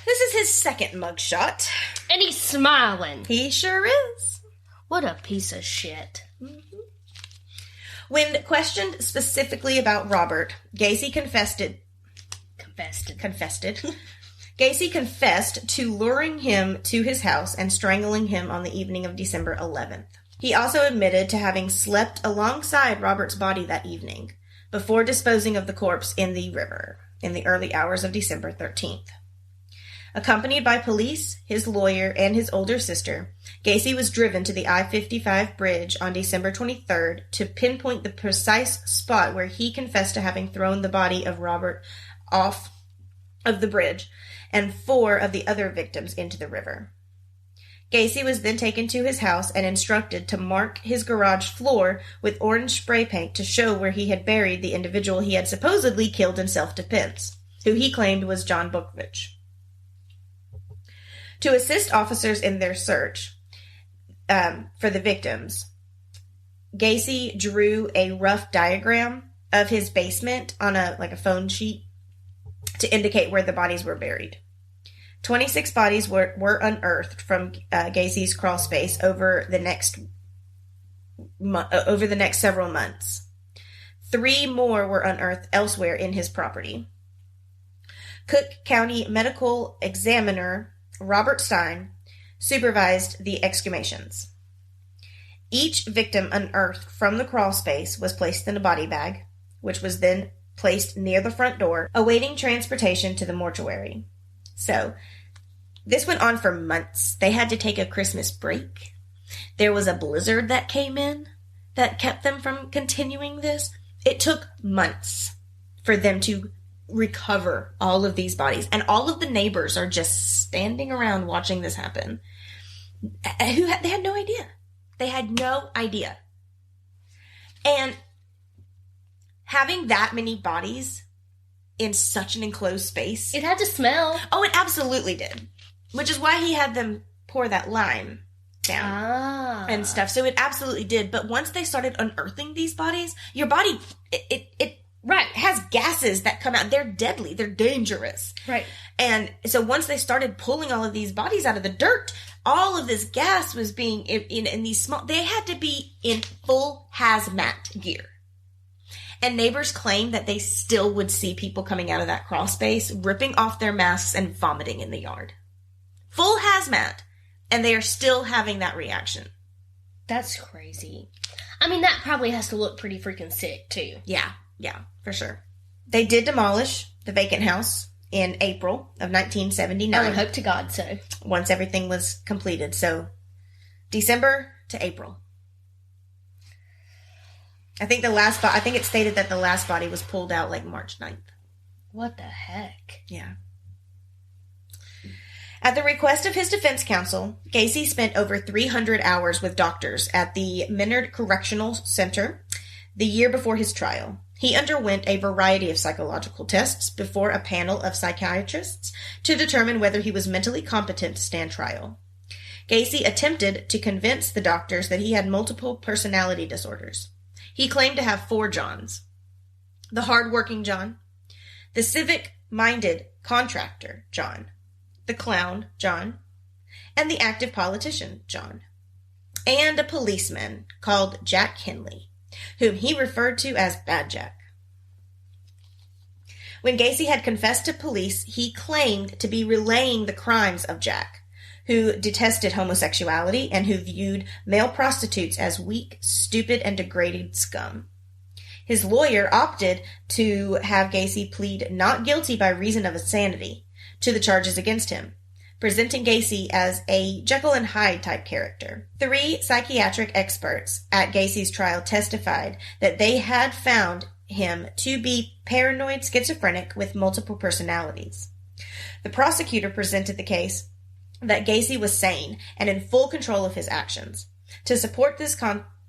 This is his second mugshot. And he's smiling. He sure is. What a piece of shit. Mm-hmm. When questioned specifically about Robert, Gacy confessed. Gacy confessed to luring him to his house and strangling him on the evening of December 11th. He also admitted to having slept alongside Robert's body that evening, before disposing of the corpse in the river in the early hours of December 13th. Accompanied by police, his lawyer, and his older sister, Gacy was driven to the I-55 bridge on December 23rd to pinpoint the precise spot where he confessed to having thrown the body of Robert off of the bridge and 4 of the other victims into the river. Gacy was then taken to his house and instructed to mark his garage floor with orange spray paint to show where he had buried the individual he had supposedly killed in self-defense, who he claimed was John Bookvich. To assist officers in their search for the victims, Gacy drew a rough diagram of his basement on a phone sheet to indicate where the bodies were buried. 26 bodies were unearthed from Gacy's crawl space over the next several months. 3 more were unearthed elsewhere in his property. Cook County Medical Examiner Robert Stein supervised the exhumations. Each victim unearthed from the crawl space was placed in a body bag, which was then placed near the front door, awaiting transportation to the mortuary. So, this went on for months. They had to take a Christmas break. There was a blizzard that came in that kept them from continuing this. It took months for them to recover all of these bodies. And all of the neighbors are just standing around watching this happen. They had no idea. They had no idea. And having that many bodies in such an enclosed space. It had to smell. Oh, it absolutely did. Which is why he had them pour that lime down and stuff. So it absolutely did. But once they started unearthing these bodies, your body, it right, has gases that come out. They're deadly. They're dangerous. Right. And so once they started pulling all of these bodies out of the dirt, all of this gas was being in these small, they had to be in full hazmat gear. And neighbors claimed that they still would see people coming out of that crawl space, ripping off their masks and vomiting in the yard. Full hazmat. And they are still having that reaction. That's crazy. I mean, that probably has to look pretty freaking sick, too. Yeah, for sure. They did demolish the vacant house in April of 1979. I would hope to God so. Once everything was completed. So, December to April. I think it stated that the last body was pulled out like March 9th. What the heck? Yeah. At the request of his defense counsel, Gacy spent over 300 hours with doctors at the Menard Correctional Center the year before his trial. He underwent a variety of psychological tests before a panel of psychiatrists to determine whether he was mentally competent to stand trial. Gacy attempted to convince the doctors that he had multiple personality disorders. He claimed to have 4 Johns. The hard-working John, the civic-minded contractor John, the clown John, and the active politician John, and a policeman called Jack Henley, whom he referred to as Bad Jack. When Gacy had confessed to police, he claimed to be relaying the crimes of Jack, who detested homosexuality and who viewed male prostitutes as weak, stupid, and degraded scum. His lawyer opted to have Gacy plead not guilty by reason of insanity to the charges against him, presenting Gacy as a Jekyll and Hyde type character. 3 psychiatric experts at Gacy's trial testified that they had found him to be paranoid schizophrenic with multiple personalities. The prosecutor presented the case that Gacy was sane and in full control of his actions. To support this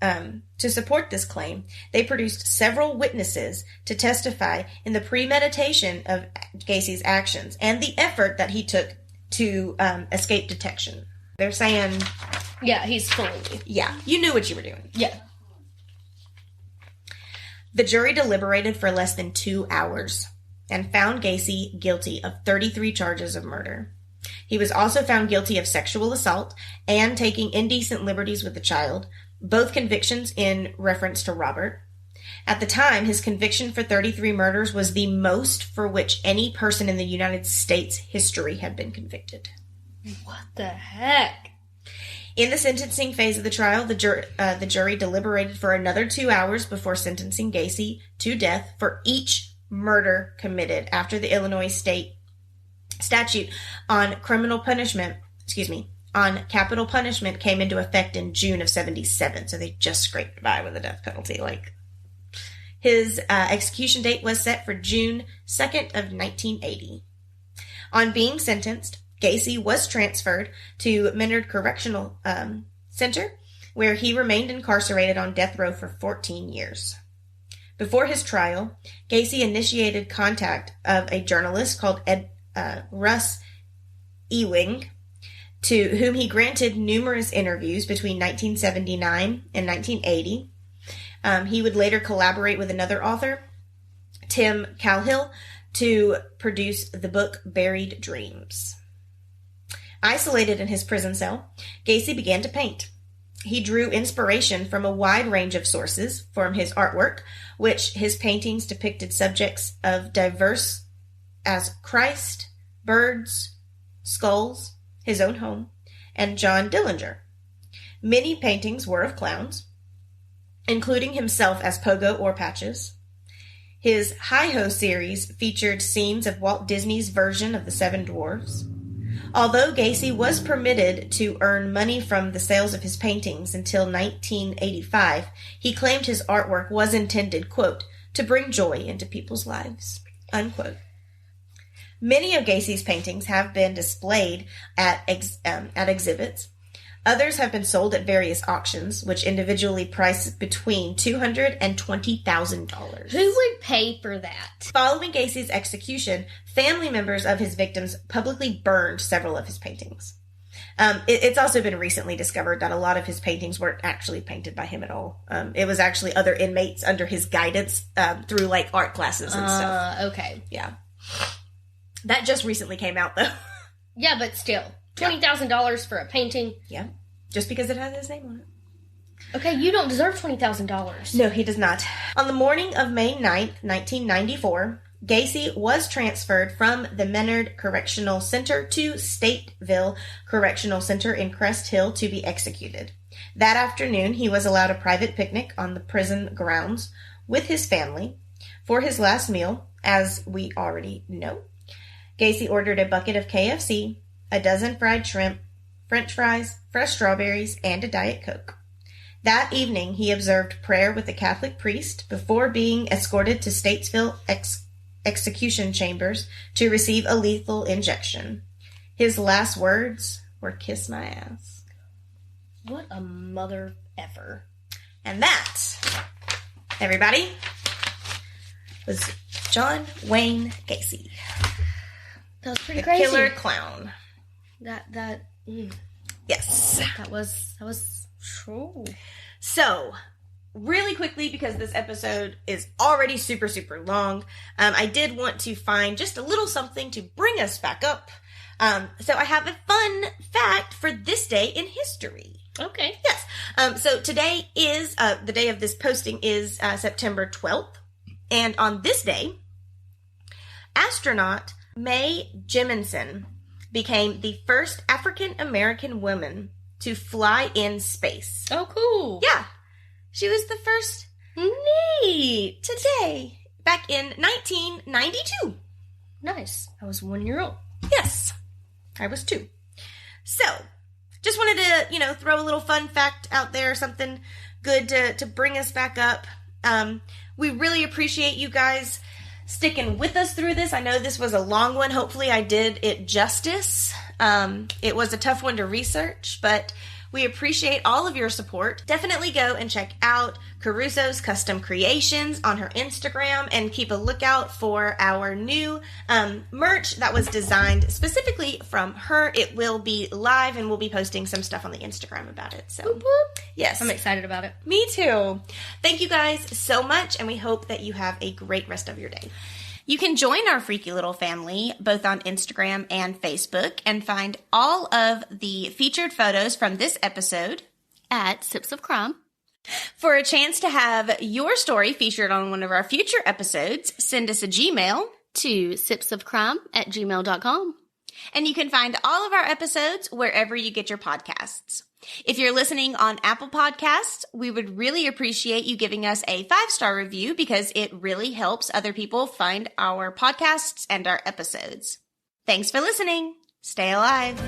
to support this claim, they produced several witnesses to testify in the premeditation of Gacy's actions and the effort that he took to escape detection. They're saying... Yeah, he's fooling you. Yeah, you knew what you were doing. Yeah. The jury deliberated for less than 2 hours and found Gacy guilty of 33 charges of murder. He was also found guilty of sexual assault and taking indecent liberties with a child, both convictions in reference to Robert. At the time, his conviction for 33 murders was the most for which any person in the United States history had been convicted. What the heck? In the sentencing phase of the trial, the jury deliberated for another 2 hours before sentencing Gacy to death for each murder committed after the Illinois state statute on capital punishment came into effect in June of 1977. So they just scraped by with the death penalty. His execution date was set for June 2nd of 1980. On being sentenced, Gacy was transferred to Menard Correctional Center, where he remained incarcerated on death row for 14 years. Before his trial, Gacy initiated contact of a journalist called Russ Ewing, to whom he granted numerous interviews between 1979 and 1980. He would later collaborate with another author, Tim Calhill, to produce the book Buried Dreams. Isolated in his prison cell, Gacy began to paint. He drew inspiration from a wide range of sources from his artwork, which his paintings depicted subjects of diverse as Christ, birds, skulls, his own home, and John Dillinger. Many paintings were of clowns, including himself as Pogo or Patches. His Hi-Ho series featured scenes of Walt Disney's version of the Seven Dwarfs. Although Gacy was permitted to earn money from the sales of his paintings until 1985, he claimed his artwork was intended, quote, to bring joy into people's lives, unquote. Many of Gacy's paintings have been displayed at exhibits. Others have been sold at various auctions, which individually priced between $200,000 and $20,000. Who would pay for that? Following Gacy's execution, family members of his victims publicly burned several of his paintings. It's also been recently discovered that a lot of his paintings weren't actually painted by him at all. It was actually other inmates under his guidance through art classes and stuff. Okay. Yeah. That just recently came out, though. Yeah, but still. $20,000 for a painting. Yeah. Just because it has his name on it. Okay, you don't deserve $20,000. No, he does not. On the morning of May 9th, 1994, Gacy was transferred from the Menard Correctional Center to Stateville Correctional Center in Crest Hill to be executed. That afternoon, he was allowed a private picnic on the prison grounds with his family. For his last meal, as we already know, Gacy ordered a bucket of KFC, a dozen fried shrimp, French fries, fresh strawberries, and a Diet Coke. That evening, he observed prayer with a Catholic priest before being escorted to Statesville execution chambers to receive a lethal injection. His last words were, "Kiss my ass." What a mother effer. And that, everybody, was John Wayne Gacy. That was pretty the crazy. Killer clown. Yes. That was true. So, really quickly, because this episode is already super, super long, I did want to find just a little something to bring us back up. So I have a fun fact for this day in history. Okay. Yes. So today is, the day of this posting is September 12th. And on this day, astronaut Mae Jemison became the first African-American woman to fly in space. Oh, cool. Yeah. She was the first. Neat. Today. Back in 1992. Nice. I was 1 year old. Yes. I was 2. So, just wanted to, throw a little fun fact out there, something good to bring us back up. We really appreciate you guys sticking with us through this. I know this was a long one. Hopefully I did it justice. It was a tough one to research, but We appreciate all of your support. Definitely go and check out Caruso's Custom Creations on her Instagram and keep a lookout for our new merch that was designed specifically from her. It will be live and we'll be posting some stuff on the Instagram about it. So, Whoop, whoop. yes. I'm excited about it. Me too. Thank you guys so much, and we hope that you have a great rest of your day. You can join our freaky little family both on Instagram and Facebook and find all of the featured photos from this episode at Sips of Crime. For a chance to have your story featured on one of our future episodes, send us a Gmail to sipsofcrime@gmail.com. And you can find all of our episodes wherever you get your podcasts. If you're listening on Apple Podcasts, we would really appreciate you giving us a 5-star review because it really helps other people find our podcasts and our episodes. Thanks for listening. Stay alive.